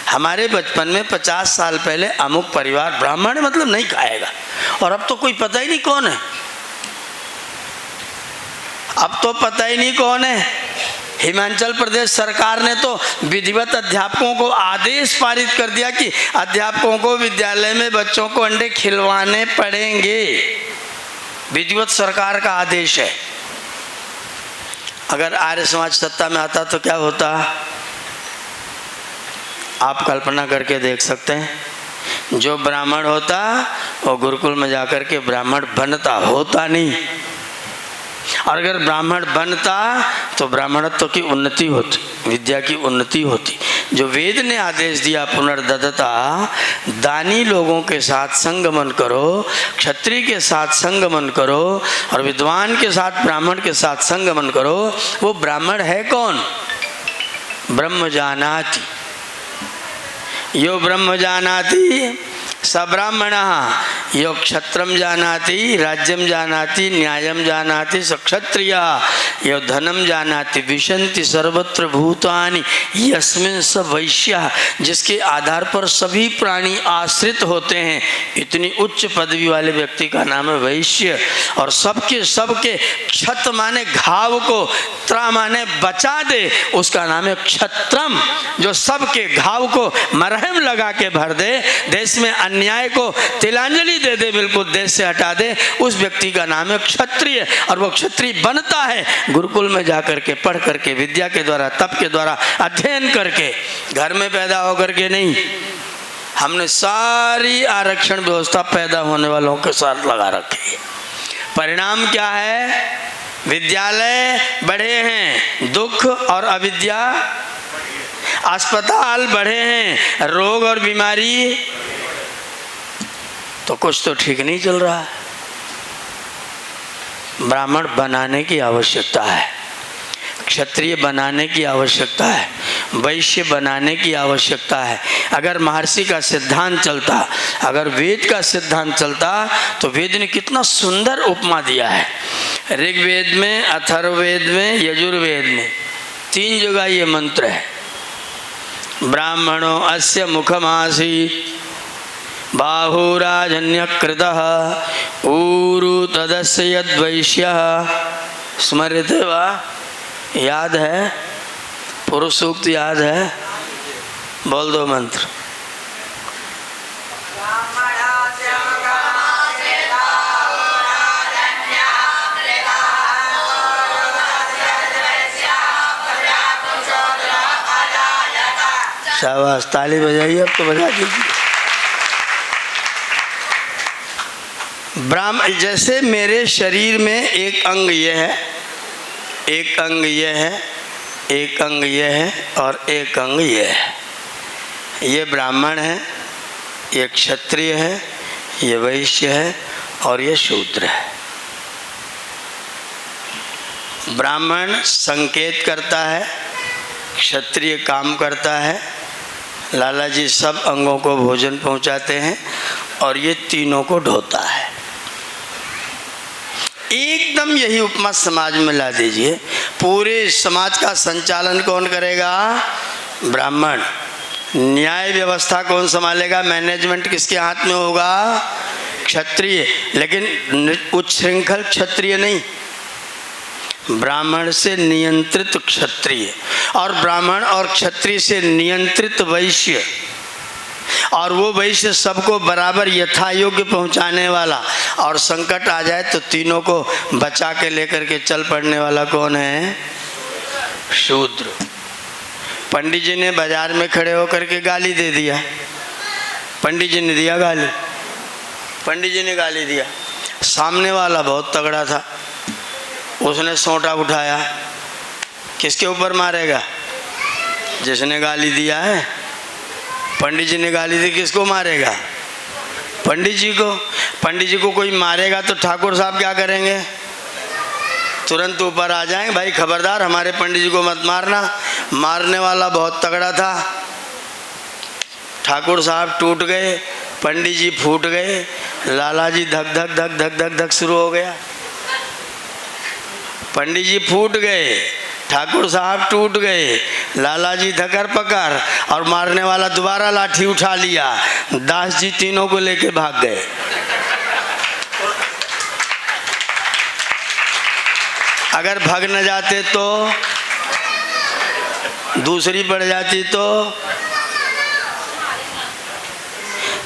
हमारे बचपन में 50 साल पहले अमुक परिवार ब्राह्मण है मतलब नहीं खाएगा, और अब तो कोई पता ही नहीं कौन है। अब तो पता ही नहीं कौन है। हिमाचल प्रदेश सरकार ने तो विधिवत अध्यापकों को आदेश पारित कर दिया कि अध्यापकों को विद्यालय में बच्चों को अंडे खिलवाने पड़ेंगे। विधिवत सरकार का आदेश है। अगर आर्य समाज सत्ता में आता तो क्या होता? आप कल्पना करके देख सकते हैं जो ब्राह्मण होता वो गुरुकुल में जाकर के ब्राह्मण बनता, होता नहीं। और अगर ब्राह्मण बनता तो ब्राह्मणत्व की उन्नति होती, विद्या की उन्नति होती। जो वेद ने आदेश दिया पुनर्दत्ता, दानी लोगों के साथ संगमन करो, क्षत्रिय के साथ संगमन करो और विद्वान के साथ ब्राह्मण के साथ संगमन करो, वो ब्राह्मण है कौन? ब्रह्म जानाति, यो ब्रह्म जानाति स ब्राह्मणः, यो क्षत्रम जानाति राज्यम जानाति न्यायम जानाति स क्षत्रियः, यो धनम जानाति विशन्ति सर्वत्र भूतानि यस्मिन् स वैश्यः। जिसके आधार पर सभी प्राणी आश्रित होते हैं, इतनी उच्च पदवी वाले व्यक्ति का नाम है वैश्य। और सबके सबके क्षत माने घाव को, त्र माने बचा दे, उसका नाम है क्षत्रम। जो सबके घाव को मरहम लगा के भर दे, देश में अन्याय को तिलांजलि दे दे, बिल्कुल देश से हटा दे, उस व्यक्ति का नाम है क्षत्रिय। और वो क्षत्रिय बनता है गुरुकुल में जाकर के, पढ़ करके, विद्या के द्वारा, तप के द्वारा, अध्ययन करके, घर में पैदा होकर के नहीं। हमने सारी आरक्षण व्यवस्था पैदा होने वालों के साथ लगा रखी है। परिणाम क्या है? विद्यालय बढ़े हैं, दुख और अविद्या, अस्पताल बढ़े हैं, रोग और बीमारी, तो कुछ तो ठीक नहीं चल रहा है। ब्राह्मण बनाने की आवश्यकता है, क्षत्रिय बनाने की आवश्यकता है, वैश्य बनाने की आवश्यकता है। अगर महर्षि का सिद्धांत चलता, अगर वेद का सिद्धांत चलता, तो वेद ने कितना सुंदर उपमा दिया है। ऋग्वेद में, अथर्ववेद में, यजुर्वेद में 3 जगह ये मंत्र है। ब्राह्मणो अस्य मुखमासीत् बाहुराजन्यकृतः ऊरु तदस्य यद्वैश्यः। स्मर्यते वा? याद है? पुरुष सूक्त याद है? बोल दो मंत्र। शाबाश, ताली बजाइए, अब तो बजा दीजिए। ब्राह्मण, जैसे मेरे शरीर में एक अंग ये है, एक अंग ये है, एक अंग ये है और एक अंग ये है। ये ब्राह्मण है, ये क्षत्रिय है, ये वैश्य है और ये शूद्र है। ब्राह्मण संकेत करता है, क्षत्रिय काम करता है, लाला जी सब अंगों को भोजन पहुंचाते हैं और ये तीनों को ढोता है। एकदम यही उपमा समाज में ला दीजिए। पूरे समाज का संचालन कौन करेगा? ब्राह्मण। न्याय व्यवस्था कौन संभालेगा? मैनेजमेंट किसके हाथ में होगा? क्षत्रिय। लेकिन उच्छृंखल क्षत्रिय नहीं, ब्राह्मण से नियंत्रित क्षत्रिय, और ब्राह्मण और क्षत्रिय से नियंत्रित वैश्य, और वो वैश्य सबको बराबर यथा योग्य पहुंचाने वाला, और संकट आ जाए तो तीनों को बचा के लेकर के चल पड़ने वाला कौन है? शूद्र। पंडित जी ने बाजार में खड़े होकर के गाली दे दिया, पंडित जी ने दिया गाली, पंडित जी ने गाली दिया। सामने वाला बहुत तगड़ा था, उसने सोंटा उठाया, किसके ऊपर मारेगा? जिसने गाली दिया है। पंडित जी ने गाली दी, किसको मारेगा? पंडित जी को। पंडित जी को कोई मारेगा तो ठाकुर साहब क्या करेंगे? तुरंत ऊपर आ जाएंगे, भाई खबरदार हमारे पंडित जी को मत मारना। मारने वाला बहुत तगड़ा था, ठाकुर साहब टूट गए, पंडित जी फूट गए, लाला जी धक धक धक धक धक धक शुरू हो गया। पंडित जी फूट गए, ठाकुर साहब टूट गए, लाला जी धकर पकड़, और मारने वाला दोबारा लाठी उठा लिया। दास जी तीनों को लेके भाग गए। अगर भाग न जाते तो, दूसरी पड़ जाती तो।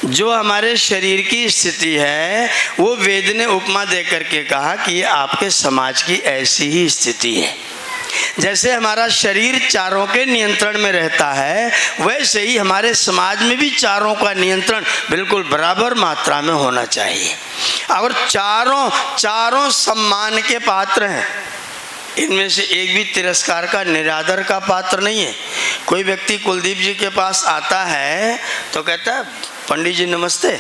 जो हमारे शरीर की स्थिति है वो वेद ने उपमा देकर के कहा कि ये आपके समाज की ऐसी ही स्थिति है। जैसे हमारा शरीर चारों के नियंत्रण में रहता है, वैसे ही हमारे समाज में भी चारों का नियंत्रण बिल्कुल बराबर मात्रा में होना चाहिए। और चारों सम्मान के पात्र हैं, इनमें से एक भी तिरस्कार का, निरादर का पात्र नहीं है। कोई व्यक्ति कुलदीप जी के पास आता है तो कहता है पंडित जी नमस्ते।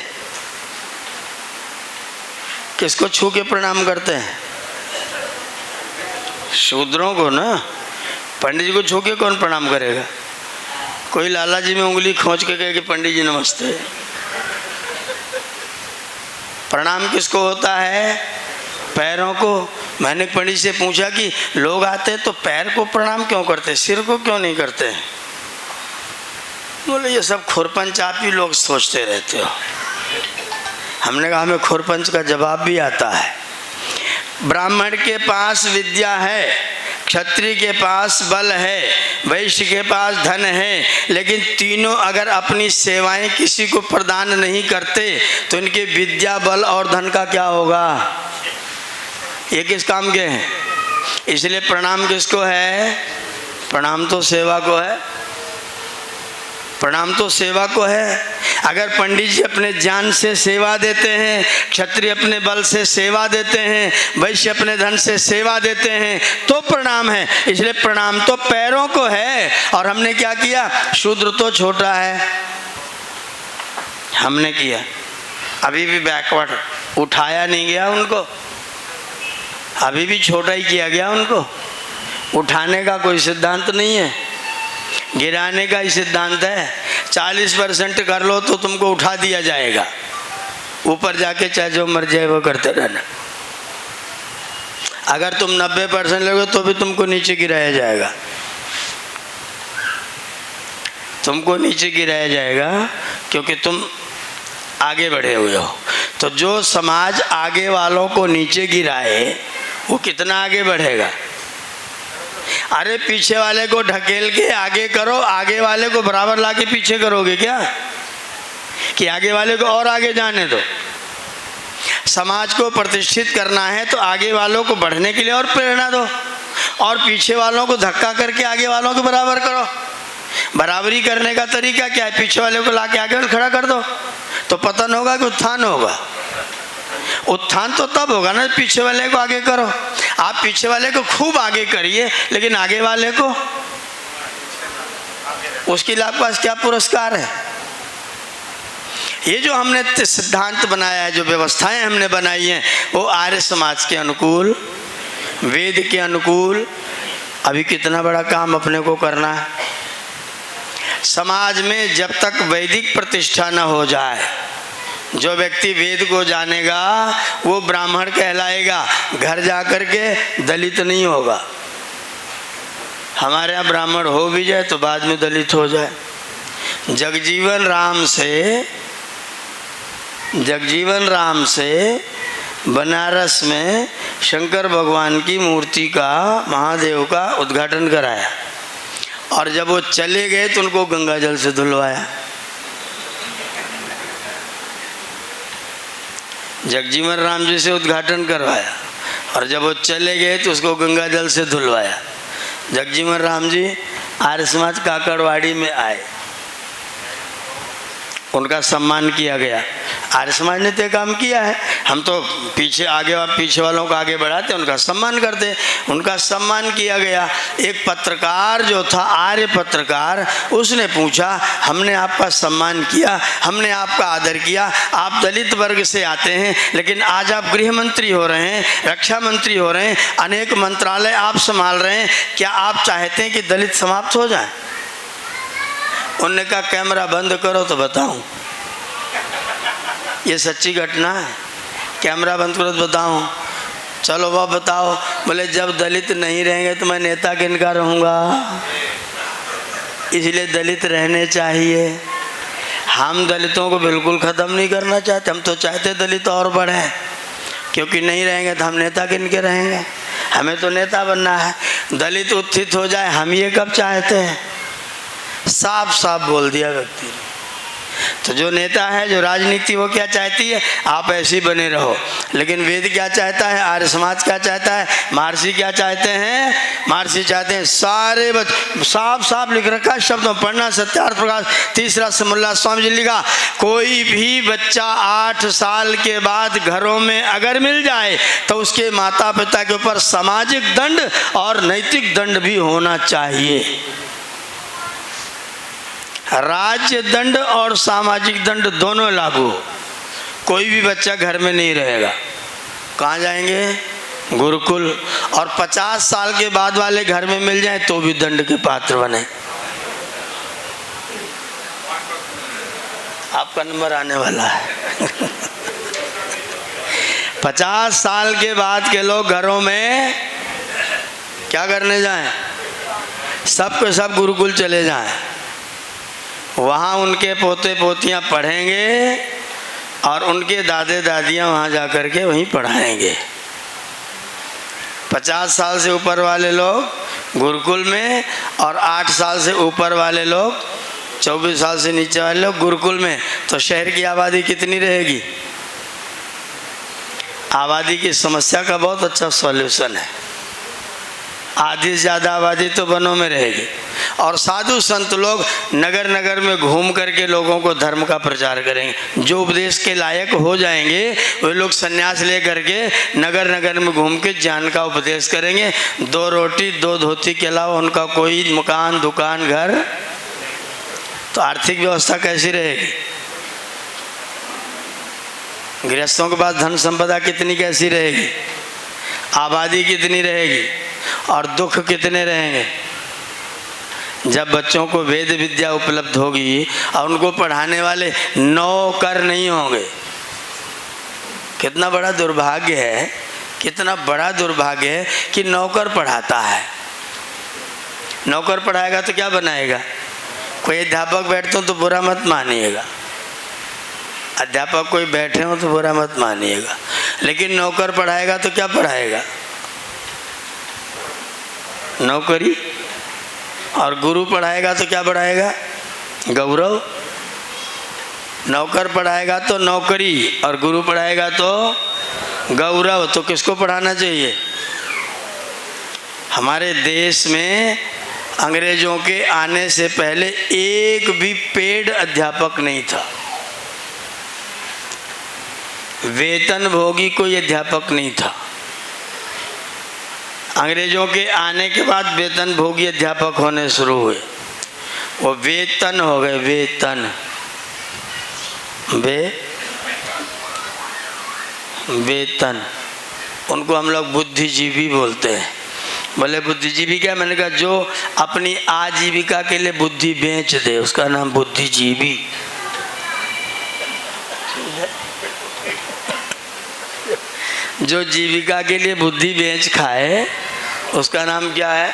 किसको छू के प्रणाम करते हैं? शूद्रों को ना। पंडित जी को छू के कौन प्रणाम करेगा? कोई लाला जी में उंगली खोंच के कहे कि पंडित जी नमस्ते। प्रणाम किसको होता है? पैरों को। मैंने पंडित से पूछा कि लोग आते तो पैर को प्रणाम क्यों करते, सिर को क्यों नहीं करते? बोले ये सब खुरपंच आप ही लोग सोचते रहते हो। हमने कहा हमें खुरपंच का जवाब भी आता है। ब्राह्मण के पास विद्या है, क्षत्रिय के पास बल है, वैश्य के पास धन है, लेकिन तीनों अगर अपनी सेवाएं किसी को प्रदान नहीं करते तो इनके विद्या, बल और धन का क्या होगा? ये किस काम के हैं? इसलिए प्रणाम किसको है? प्रणाम तो सेवा को है। प्रणाम तो सेवा को है। अगर पंडित जी अपने ज्ञान से सेवा देते हैं, क्षत्रिय अपने बल से सेवा देते हैं, वैश्य अपने धन से सेवा देते हैं तो प्रणाम है। इसलिए प्रणाम तो पैरों को है। और हमने क्या किया? शूद्र तो छोटा है, हमने किया, अभी भी बैकवर्ड, उठाया नहीं गया उनको, अभी भी छोटा ही किया गया उनको। उठाने का कोई सिद्धांत नहीं है, गिराने का ही सिद्धांत है। 40% कर लो तो तुमको उठा दिया जाएगा, ऊपर जाके चाहे जो मर जाए वो करते रहना। अगर तुम 90% लोगे तो भी तुमको नीचे गिराया जाएगा, तुमको नीचे गिराया जाएगा क्योंकि तुम आगे बढ़े हुए हो। तो जो समाज आगे वालों को नीचे गिराए वो कितना आगे बढ़ेगा? अरे पीछे वाले को ढकेल के आगे करो, आगे वाले को बराबर लाके पीछे करोगे क्या? कि आगे वाले को और आगे जाने दो। समाज को प्रतिष्ठित करना है तो आगे वालों को बढ़ने के लिए और प्रेरणा दो, और पीछे वालों को धक्का करके आगे वालों के बराबर करो। बराबरी करने का तरीका क्या है? पीछे वाले को लाके आगे खड़ा कर दो, तो पतन होगा कि उत्थान होगा? उत्थान तो तब होगा ना पीछे वाले को आगे करो। आप पीछे वाले को खूब आगे करिए, लेकिन आगे वाले को, उसके लिए आपके पास क्या पुरस्कार है? ये जो हमने सिद्धांत बनाया है, जो व्यवस्थाएं हमने बनाई हैं, वो आर्य समाज के अनुकूल, वेद के अनुकूल। अभी कितना बड़ा काम अपने को करना है। समाज में जब तक वैदिक प्रतिष्ठा न हो जाए, जो व्यक्ति वेद को जानेगा वो ब्राह्मण कहलाएगा, घर जाकर के दलित नहीं होगा। हमारे यहाँ ब्राह्मण हो भी जाए तो बाद में दलित हो जाए। जगजीवन राम से बनारस में शंकर भगवान की मूर्ति का, महादेव का उद्घाटन कराया, और जब वो चले गए तो उनको गंगा जल से धुलवाया। जगजीवन राम जी से उद्घाटन करवाया, और जब वो चले गए तो उसको गंगा जल से धुलवाया। जगजीवन राम जी आर्य समाज काकड़वाड़ी में आए, उनका सम्मान किया गया। आर्य समाज ने तो काम किया है, हम तो पीछे वालों को आगे बढ़ाते, उनका सम्मान करते। उनका सम्मान किया गया। एक पत्रकार जो था, आर्य पत्रकार, उसने पूछा, हमने आपका सम्मान किया, हमने आपका आदर किया, आप दलित वर्ग से आते हैं, लेकिन आज आप गृह मंत्री हो रहे हैं, रक्षा मंत्री हो रहे हैं, अनेक मंत्रालय आप संभाल रहे हैं, क्या आप चाहते हैं कि दलित समाप्त हो जाए? उन्होंने कहा कैमरा बंद करो तो बताऊं, ये सच्ची घटना है। कैमरा बंद करो तो बताऊं। चलो वह बताओ। बोले जब दलित नहीं रहेंगे तो मैं नेता किनका रहूँगा? इसलिए दलित रहने चाहिए। हम दलितों को बिल्कुल ख़त्म नहीं करना चाहते, हम तो चाहते दलित और बढ़े, क्योंकि नहीं रहेंगे तो हम नेता किनके रहेंगे? हमें तो नेता बनना है। दलित उत्थित हो जाए, हम ये कब चाहते हैं? साफ साफ बोल दिया व्यक्ति ने। तो जो नेता है, जो राजनीति, वो क्या चाहती है, आप ऐसे ही बने रहो। लेकिन वेद क्या चाहता है, आर्य समाज क्या चाहता है, महर्षि क्या चाहते हैं, महर्षि चाहते हैं सारे साफ साफ लिख रखा है शब्दों पढ़ना, सत्यार्थ प्रकाश तीसरा समल्ला स्वामी जी लिखा, कोई भी बच्चा 8 साल के बाद घरों में अगर मिल जाए तो उसके माता पिता के ऊपर सामाजिक दंड और नैतिक दंड भी होना चाहिए। राज्य दंड और सामाजिक दंड दोनों लागू हो। कोई भी बच्चा घर में नहीं रहेगा, कहाँ जाएंगे, गुरुकुल। और 50 साल के बाद वाले घर में मिल जाए तो भी दंड के पात्र बने। आपका नंबर आने वाला है। 50 साल के बाद के लोग घरों में क्या करने जाएं, सब के सब गुरुकुल चले जाएं, वहाँ उनके पोते पोतियाँ पढ़ेंगे और उनके दादे दादियाँ वहाँ जा कर के वहीं पढ़ाएंगे। 50 साल से ऊपर वाले लोग गुरुकुल में और 8 साल से ऊपर वाले लोग, 24 साल से नीचे वाले लोग गुरुकुल में। तो शहर की आबादी कितनी रहेगी? आबादी की समस्या का बहुत अच्छा सॉल्यूशन है। आधी से ज़्यादा आबादी तो वनों में रहेगी और साधु संत लोग नगर नगर में घूम करके लोगों को धर्म का प्रचार करेंगे। जो उपदेश के लायक हो जाएंगे वे लोग संन्यास ले करके नगर नगर में घूम के ज्ञान का उपदेश करेंगे। 2 रोटी 2 धोती के अलावा उनका कोई मकान दुकान घर। तो आर्थिक व्यवस्था कैसी रहेगी? गृहस्थों के पास धन संपदा कितनी कैसी रहेगी? आबादी कितनी रहेगी? और दुख कितने रहेंगे? जब बच्चों को वेद विद्या उपलब्ध होगी और उनको पढ़ाने वाले नौकर नहीं होंगे। कितना बड़ा दुर्भाग्य है, कितना बड़ा दुर्भाग्य है कि नौकर पढ़ाता है। नौकर पढ़ाएगा तो क्या बनाएगा? कोई अध्यापक बैठते हो तो बुरा मत मानिएगा, अध्यापक कोई बैठे हो तो बुरा मत मानिएगा, लेकिन नौकर पढ़ाएगा तो क्या पढ़ाएगा? नौकरी। और गुरु पढ़ाएगा तो क्या पढ़ाएगा? गौरव। नौकर पढ़ाएगा तो नौकरी और गुरु पढ़ाएगा तो गौरव। तो किसको पढ़ाना चाहिए? हमारे देश में अंग्रेजों के आने से पहले एक भी पेड अध्यापक नहीं था, वेतन भोगी कोई अध्यापक नहीं था। अंग्रेजों के आने के बाद वेतन भोगी अध्यापक होने शुरू हुए। वो वेतन हो गए, वेतन वेतन। उनको हम लोग बुद्धिजीवी बोलते हैं। बोले बुद्धिजीवी क्या? मैंने कहा जो अपनी आजीविका के लिए बुद्धि बेच दे उसका नाम बुद्धिजीवी। जो जीविका के लिए बुद्धि बेच खाए उसका नाम क्या है?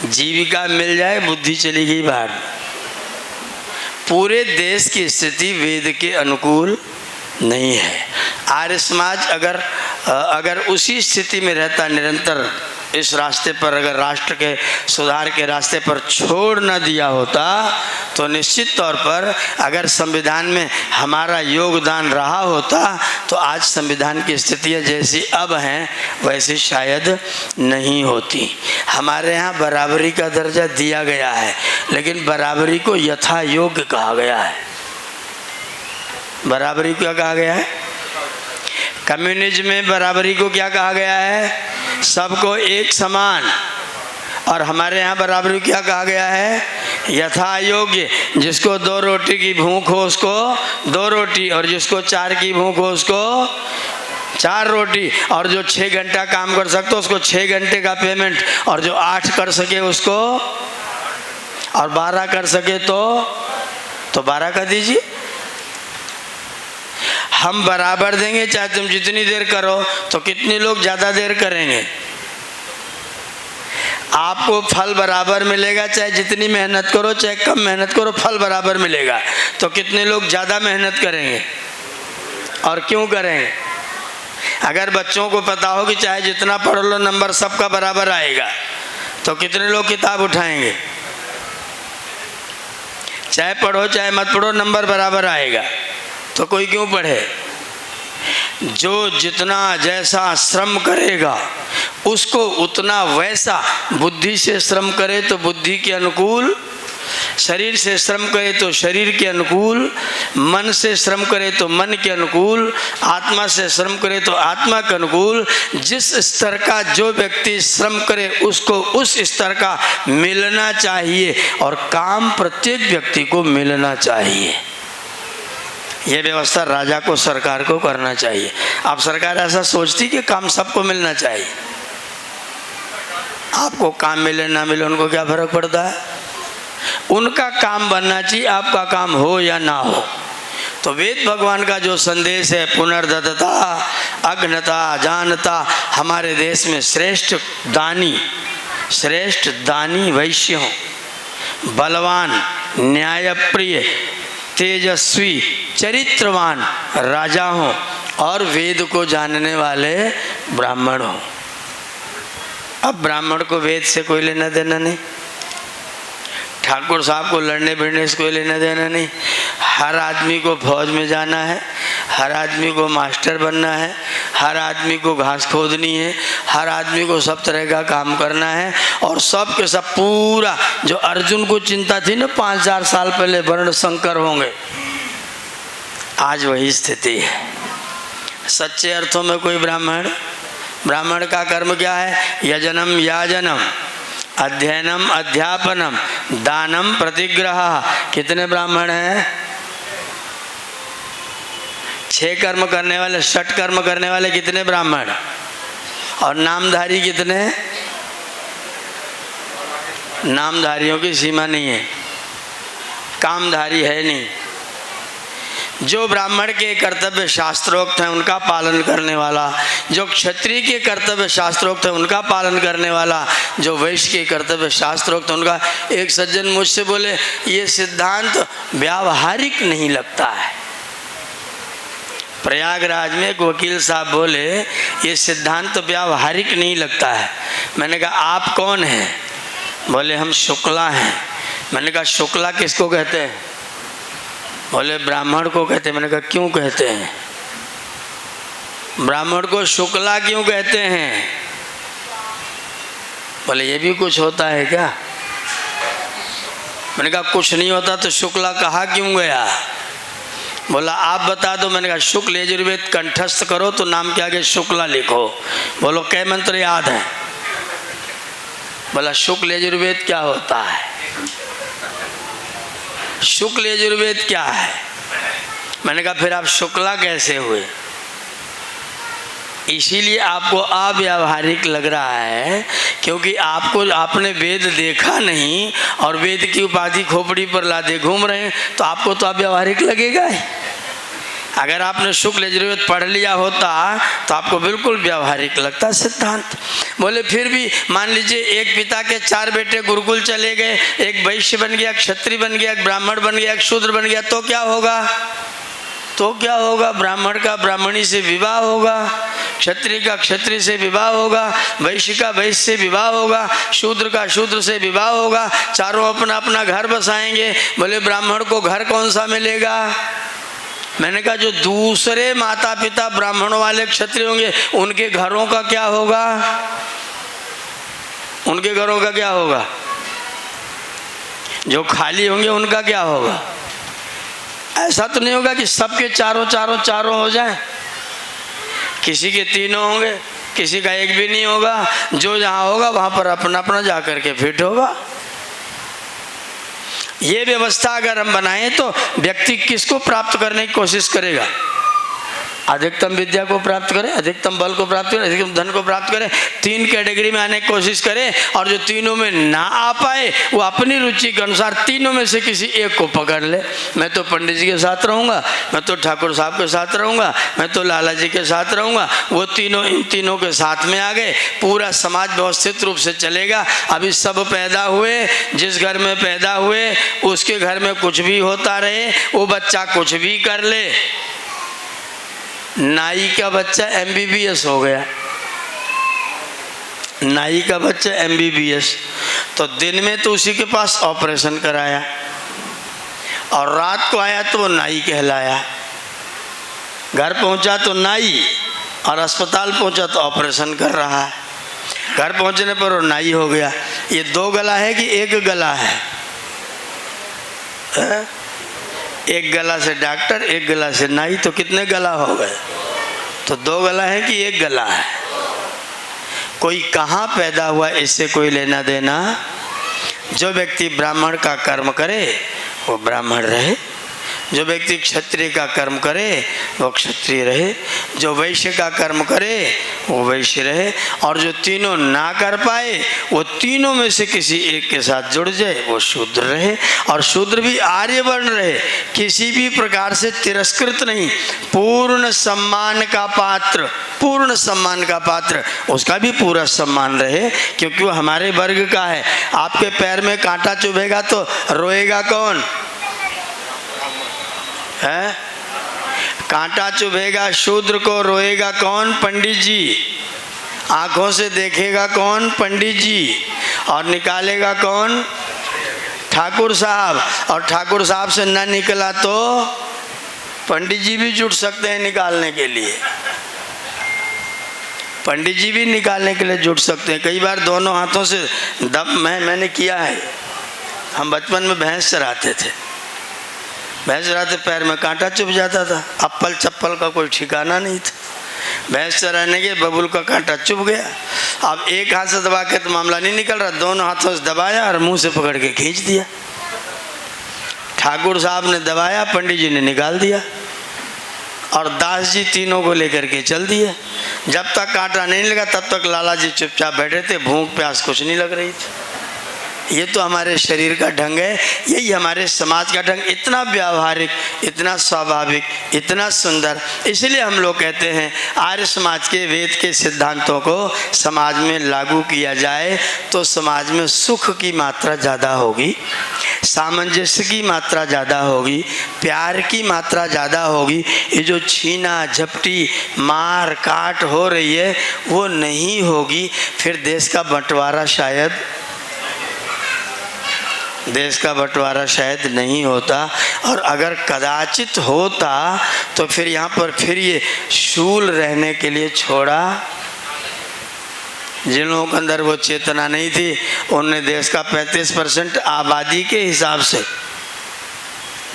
जीविका मिल जाए बुद्धि चली गई बाहर। पूरे देश की स्थिति वेद के अनुकूल नहीं है। आर्य समाज अगर उसी स्थिति में रहता, निरंतर इस रास्ते पर, अगर राष्ट्र के सुधार के रास्ते पर छोड़ न दिया होता तो निश्चित तौर पर अगर संविधान में हमारा योगदान रहा होता तो आज संविधान की स्थितियाँ जैसी अब हैं वैसी शायद नहीं होती। हमारे यहाँ बराबरी का दर्जा दिया गया है, लेकिन बराबरी को यथा योग्य कहा गया है। बराबरी को क्या कहा गया है? कम्युनिज्म में बराबरी को क्या कहा गया है? सबको एक समान। और हमारे यहाँ बराबरी क्या कहा गया है? यथा योग्य। जिसको 2 रोटी की भूख हो उसको 2 रोटी, और जिसको 4 की भूख हो उसको 4 रोटी, और जो 6 घंटा काम कर सकते हो उसको 6 घंटे का पेमेंट, और जो 8 कर सके उसको, और 12 कर सके तो 12 का दीजिए। हम बराबर देंगे, चाहे तुम जितनी देर करो। तो कितने लोग ज़्यादा देर करेंगे? आपको फल बराबर मिलेगा, चाहे जितनी मेहनत करो चाहे कम मेहनत करो, फल बराबर मिलेगा। तो कितने लोग ज़्यादा मेहनत करेंगे? और क्यों करेंगे? अगर बच्चों को पता हो कि चाहे जितना पढ़ लो नंबर सबका बराबर आएगा, तो कितने लोग किताब उठाएंगे? चाहे पढ़ो चाहे मत पढ़ो नंबर बराबर आएगा, तो कोई क्यों पढ़े। जो जितना जैसा श्रम करेगा उसको उतना वैसा, बुद्धि से श्रम करे तो बुद्धि के अनुकूल, शरीर से श्रम करे तो शरीर के अनुकूल, मन से श्रम करे तो मन के अनुकूल, आत्मा से श्रम करे तो आत्मा के अनुकूल। जिस स्तर का जो व्यक्ति श्रम करे उसको उस स्तर का मिलना चाहिए, और काम प्रत्येक व्यक्ति को मिलना चाहिए। यह व्यवस्था राजा को, सरकार को करना चाहिए। अब सरकार ऐसा सोचती कि काम सबको मिलना चाहिए। आपको काम मिले ना मिले उनको क्या फर्क पड़ता है, उनका काम बनना चाहिए, आपका काम हो या ना हो। तो वेद भगवान का जो संदेश है, पुनर्दत्तता, अज्ञता, जानता, हमारे देश में श्रेष्ठ दानी वैश्य हो, बलवान, न्यायप्रिय, तेजस्वी, चरित्रवान राजा हो, और वेद को जानने वाले ब्राह्मण हो। अब ब्राह्मण को वेद से कोई लेना देना नहीं, ठाकुर साहब को लड़ने भिड़ने से कोई लेना देना नहीं। हर आदमी को फौज में जाना है, हर आदमी को मास्टर बनना है, हर आदमी को घास खोदनी है, हर आदमी को सब तरह का काम करना है। और सब के सब पूरा, जो अर्जुन को चिंता थी ना 5000 साल पहले वर्ण संकर होंगे, आज वही स्थिति है। सच्चे अर्थों में कोई ब्राह्मण का कर्म क्या है, यजनम याजनम, अध्ययनम अध्यापनम, दानम प्रतिग्रह। कितने ब्राह्मण हैं, 6 कर्म करने वाले, 6 कर्म करने वाले कितने ब्राह्मण, और नामधारी कितने। नामधारियों की सीमा नहीं है, कामधारी है नहीं। जो ब्राह्मण के कर्तव्य शास्त्रोक्त हैं उनका पालन करने वाला, जो क्षत्रिय के कर्तव्य शास्त्रोक्त है उनका पालन करने वाला, जो वैश्य के कर्तव्य शास्त्रोक्त उनका। एक सज्जन मुझसे बोले ये सिद्धांत व्यावहारिक नहीं लगता है। प्रयागराज में एक वकील साहब बोले ये सिद्धांत व्यावहारिक नहीं लगता है। मैंने कहा आप कौन हैं, बोले हम शुक्ला हैं। मैंने कहा शुक्ला किसको कहते हैं, बोले ब्राह्मण को कहते हैं। मैंने कहा क्यों कहते हैं, ब्राह्मण को शुक्ला क्यों कहते हैं, बोले ये भी कुछ होता है क्या। मैंने कहा कुछ नहीं होता तो शुक्ला कहा क्यों गया, बोला आप बता दो। मैंने कहा शुक्ल यजुर्वेद कंठस्थ करो तो नाम के आगे शुक्ला लिखो। बोलो कै मंत्र याद है, बोला शुक्ल यजुर्वेद क्या होता है, शुक्ल यजुर्वेद क्या है। मैंने कहा फिर आप शुक्ला कैसे हुए, इसीलिए आपको अव्यावहारिक लग रहा है क्योंकि आपने वेद देखा नहीं और वेद की उपाधि खोपड़ी पर लादे घूम रहे हैं, तो आपको तो अव्यावहारिक लगेगा ही। अगर आपने शुक्ल यजुर्वेद पढ़ लिया होता तो आपको बिल्कुल व्यावहारिक लगता सिद्धांत। बोले फिर भी मान लीजिए एक पिता के 4 बेटे गुरुकुल चले गए, एक वैश्य बन गया, क्षत्रिय बन गया, एक ब्राह्मण बन गया, एक शूद्र बन गया, तो क्या होगा, तो क्या होगा, ब्राह्मण का ब्राह्मणी से विवाह होगा, क्षत्रिय का क्षत्रिय से विवाह होगा, वैश्य का वैश्य से विवाह होगा, शूद्र का शूद्र से विवाह होगा, चारों अपना अपना घर बसाएंगे। बोले ब्राह्मण को घर कौन सा मिलेगा। मैंने कहा जो दूसरे माता पिता ब्राह्मणों वाले क्षत्रिय होंगे उनके घरों का क्या होगा, उनके घरों का क्या होगा, जो खाली होंगे उनका क्या होगा। ऐसा तो नहीं होगा कि सबके चारों हो जाए, किसी के 3 होंगे, किसी का 1 भी नहीं होगा। जो जहाँ होगा वहाँ पर अपना अपना जा करके फिट होगा। ये व्यवस्था अगर हम बनाएं तो व्यक्ति किसको प्राप्त करने की कोशिश करेगा, अधिकतम विद्या को प्राप्त करे, अधिकतम बल को प्राप्त करे, अधिकतम धन को प्राप्त करे, 3 कैटेगरी में आने की कोशिश करे। और जो तीनों में ना आ पाए वो अपनी रुचि के अनुसार तीनों में से किसी एक को पकड़ ले। मैं तो पंडित जी के साथ रहूँगा, मैं तो ठाकुर साहब के साथ रहूँगा, मैं तो लाला जी के साथ रहूँगा। वो तीनों इन तीनों के साथ में आ गए, पूरा समाज व्यवस्थित रूप से चलेगा। अभी सब पैदा हुए, जिस घर में पैदा हुए उसके घर में कुछ भी होता रहे, वो बच्चा कुछ भी कर ले। नाई का बच्चा MBBS हो गया, नाई का बच्चा MBBS, तो दिन में तो उसी के पास ऑपरेशन कराया, और रात को आया तो वो नाई कहलाया। घर पहुंचा तो नाई, और अस्पताल पहुंचा तो ऑपरेशन कर रहा है। घर पहुंचने पर वो नाई हो गया। ये दो गला है कि एक गला है? एक गला से डॉक्टर, एक गला से नाई, तो कितने गला हो गए? तो दो गला है कि एक गला है? कोई कहाँ पैदा हुआ इससे कोई लेना देना। जो व्यक्ति ब्राह्मण का कर्म करे वो ब्राह्मण रहे, जो व्यक्ति क्षत्रिय का कर्म करे वो क्षत्रिय रहे, जो वैश्य का कर्म करे वो वैश्य रहे, और जो तीनों ना कर पाए वो तीनों में से किसी एक के साथ जुड़ जाए वो शूद्र रहे। और शूद्र भी आर्य वर्ण रहे, किसी भी प्रकार से तिरस्कृत नहीं, पूर्ण सम्मान का पात्र, पूर्ण सम्मान का पात्र, उसका भी पूरा सम्मान रहे, क्योंकि वो हमारे वर्ग का है। आपके पैर में कांटा चुभेगा तो रोएगा कौन है? कांटा चुभेगा शूद्र को, रोएगा कौन? पंडित जी। आंखों से देखेगा कौन? पंडित जी। और निकालेगा कौन? ठाकुर साहब। और ठाकुर साहब से न निकला तो पंडित जी भी जुट सकते हैं निकालने के लिए। पंडित जी भी निकालने के लिए जुट सकते हैं। कई बार दोनों हाथों से मैंने किया है। हम बचपन में भैंस चराते थे, भैंस चराते पैर में कांटा चुभ जाता था। अप्पल चप्पल का कोई ठिकाना नहीं था। भैंस चराने के बबुल का कांटा चुभ गया। अब एक हाथ से दबा के तो मामला नहीं निकल रहा, दोनों हाथों से दबाया और मुंह से पकड़ के खींच दिया। ठाकुर साहब ने दबाया, पंडित जी ने निकाल दिया, और दास जी तीनों को लेकर के चल दिए। जब तक कांटा नहीं लगा तब तक लाला जी चुपचाप बैठे थे, भूख प्यास कुछ नहीं लग रही थी। ये तो हमारे शरीर का ढंग है, यही हमारे समाज का ढंग, इतना व्यावहारिक, इतना स्वाभाविक, इतना सुंदर। इसलिए हम लोग कहते हैं आर्य समाज के वेद के सिद्धांतों को समाज में लागू किया जाए तो समाज में सुख की मात्रा ज़्यादा होगी, सामंजस्य की मात्रा ज़्यादा होगी, प्यार की मात्रा ज़्यादा होगी। ये जो छीना झपटी मार काट हो रही है वो नहीं होगी। फिर देश का बंटवारा शायद नहीं होता। और अगर कदाचित होता तो फिर यहाँ पर फिर ये शूल रहने के लिए छोड़ा। जिन लोगों के अंदर वो चेतना नहीं थी उनने देश का 35% आबादी के हिसाब से,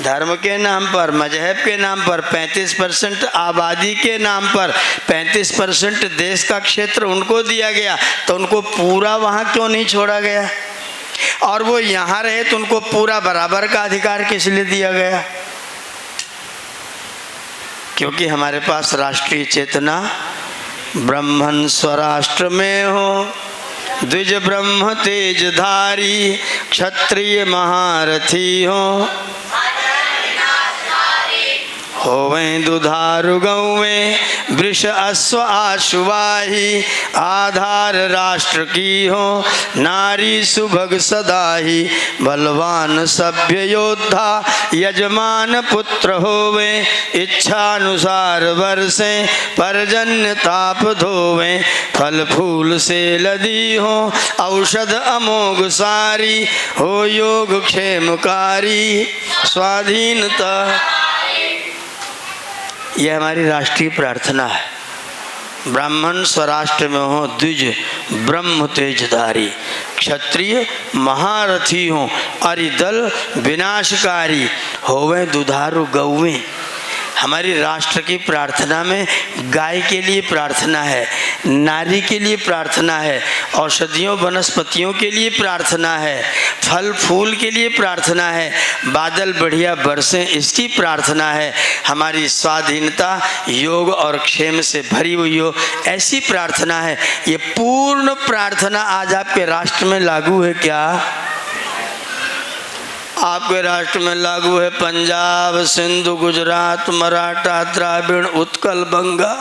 धर्म के नाम पर, मजहब के नाम पर 35% आबादी के नाम पर 35% देश का क्षेत्र उनको दिया गया, तो उनको पूरा वहाँ क्यों नहीं छोड़ा गया? और वो यहाँ रहे तो उनको पूरा बराबर का अधिकार किस लिए दिया गया? क्योंकि हमारे पास राष्ट्रीय चेतना ब्रह्मन स्वराष्ट्र में हो, द्विज ब्रह्म तेजधारी, क्षत्रिय महारथी होवें दुधारु गौवें, वृष अश्व आशुवाही, आधार राष्ट्र की हो, नारी सुभग सदाही, बलवान सभ्य योद्धा, यजमान पुत्र होवें, इच्छानुसार बरसें, परजन्य ताप धोवें, फल फूल से लदी हो, औषध अमोघ सारी, हो योग क्षेमकारी, स्वाधीनता। यह हमारी राष्ट्रीय प्रार्थना है। ब्राह्मण स्वराष्ट्र में हो, द्विज ब्रह्म तेजधारी, क्षत्रिय महारथी हो, अरिदल विनाशकारी, होवे दुधारू गौवें। हमारी राष्ट्र की प्रार्थना में गाय के लिए प्रार्थना है, नारी के लिए प्रार्थना है, औषधियों वनस्पतियों के लिए प्रार्थना है, फल फूल के लिए प्रार्थना है, बादल बढ़िया बरसें इसकी प्रार्थना है, हमारी स्वाधीनता योग और क्षेम से भरी हुई हो ऐसी प्रार्थना है। ये पूर्ण प्रार्थना आज आपके राष्ट्र में लागू है क्या? आपके राष्ट्र में लागू है। पंजाब, सिंधु, गुजरात, मराठा, द्राविड़, उत्कल, बंगा,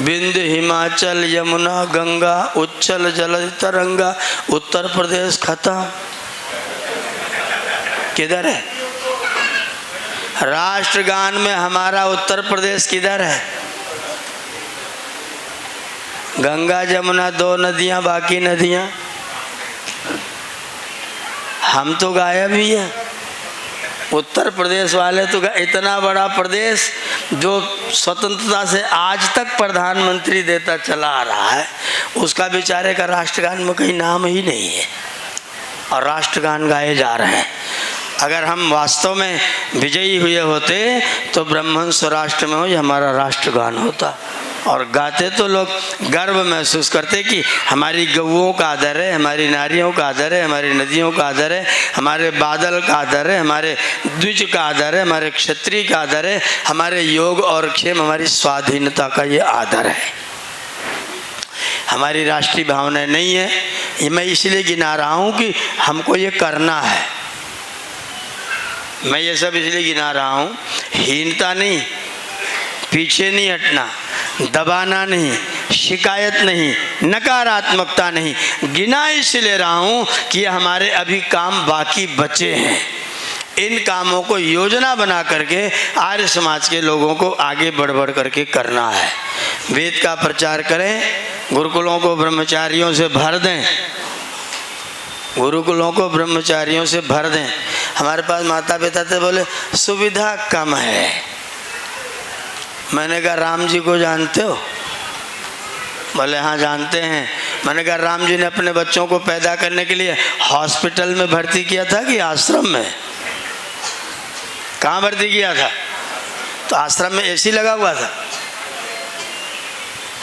विंध्य, हिमाचल, यमुना, गंगा, उच्चल जलधि तरंगा। उत्तर प्रदेश खत्म। किधर है? राष्ट्रगान में हमारा उत्तर प्रदेश किधर है? गंगा जमुना दो नदियां, बाकी नदियां हम तो गायब ही है। उत्तर प्रदेश वाले तो इतना बड़ा प्रदेश जो स्वतंत्रता से आज तक प्रधानमंत्री देता चला आ रहा है, उसका बेचारे का राष्ट्रगान में कहीं नाम ही नहीं है और राष्ट्रगान गाए जा रहे हैं। अगर हम वास्तव में विजयी हुए होते तो ब्रह्मन स्वराष्ट्र में हो ये हमारा राष्ट्रगान होता और गाते तो लोग गर्व महसूस करते कि हमारी गौओं का आदर है, हमारी नारियों का आदर है, हमारी नदियों का आदर है, हमारे बादल का आदर है, हमारे द्विज का आदर है, हमारे क्षत्रिय का आदर है, हमारे योग और क्षेम, हमारी स्वाधीनता का ये आदर है। हमारी राष्ट्रीय भावना नहीं है। ये मैं इसलिए गिना रहा हूँ कि हमको ये करना है। मैं ये सब इसलिए गिना रहा हूँ, हीनता नहीं, पीछे नहीं हटना, दबाना नहीं, शिकायत नहीं, नकारात्मकता नहीं, गिना इसलिए रहा हूँ कि हमारे अभी काम बाकी बचे हैं। इन कामों को योजना बना करके आर्य समाज के लोगों को आगे बढ़ बढ़ करके करना है। वेद का प्रचार करें, गुरुकुलों को ब्रह्मचारियों से भर दें, गुरुकुलों को ब्रह्मचारियों से भर दें। हमारे पास माता पिता थे, बोले सुविधा कम है। मैंने कहा राम जी को जानते हो? बोले हाँ जानते हैं। मैंने कहा राम जी ने अपने बच्चों को पैदा करने के लिए हॉस्पिटल में भर्ती किया था कि आश्रम में? कहाँ भर्ती किया था? तो आश्रम में एसी लगा हुआ था।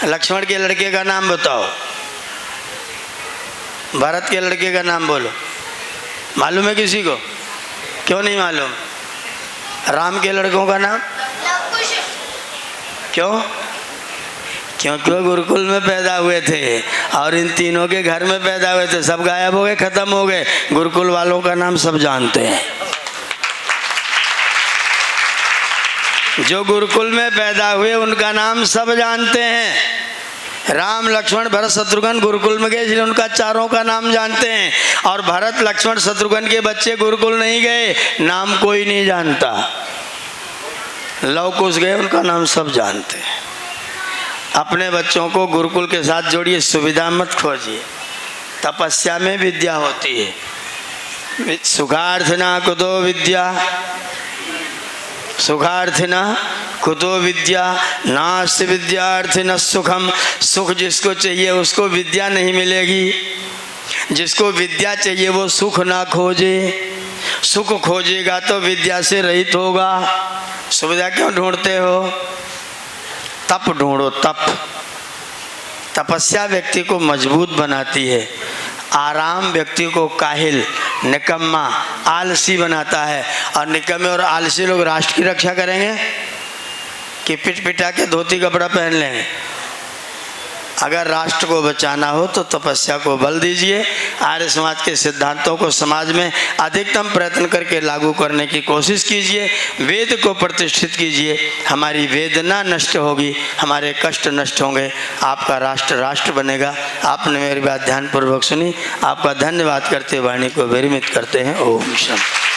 लक्ष्मण के लड़के का नाम बताओ, भरत के लड़के का नाम बोलो। मालूम है किसी को? क्यों नहीं मालूम? राम के लड़कों का नाम क्यों? क्योंकि वो गुरुकुल में पैदा हुए थे और इन तीनों के घर में पैदा हुए थे। सब गायब हो गए, खत्म हो गए। गुरुकुल वालों का नाम सब जानते हैं। जो गुरुकुल में पैदा हुए उनका नाम सब जानते हैं। राम लक्ष्मण भरत शत्रुघ्न गुरुकुल में गए इसलिए उनका चारों का नाम जानते हैं। और भरत लक्ष्मण शत्रुघ्न के बच्चे गुरुकुल नहीं गए, नाम कोई नहीं जानता। लव कुश गए, उनका नाम सब जानते हैं। अपने बच्चों को गुरुकुल के साथ जोड़िए, सुविधा मत खोजिए। तपस्या में विद्या होती है। सुखार्थिना कुतो विद्या, सुखार्थिना कुतो विद्या, नास्ति विद्यार्थिनः सुखम। सुख जिसको चाहिए उसको विद्या नहीं मिलेगी। जिसको विद्या चाहिए वो सुख ना खोजे। सुख खोजेगा तो विद्या से रहित होगा। सुविधा क्यों ढूंढते हो? तप ढूंढो, तप। तपस्या व्यक्ति को मजबूत बनाती है। आराम व्यक्ति को काहिल, निकम्मा, आलसी बनाता है। और निकम्मे और आलसी लोग राष्ट्र की रक्षा करेंगे कि पिट पिटा के धोती कपड़ा पहन लेंगे? अगर राष्ट्र को बचाना हो तो तपस्या को बल दीजिए। आर्य समाज के सिद्धांतों को समाज में अधिकतम प्रयत्न करके लागू करने की कोशिश कीजिए। वेद को प्रतिष्ठित कीजिए। हमारी वेदना नष्ट होगी, हमारे कष्ट नष्ट होंगे, आपका राष्ट्र राष्ट्र बनेगा। आपने मेरी बात ध्यानपूर्वक सुनी, आपका धन्यवाद करते वाणी को विरमित करते हैं। ओम शांति।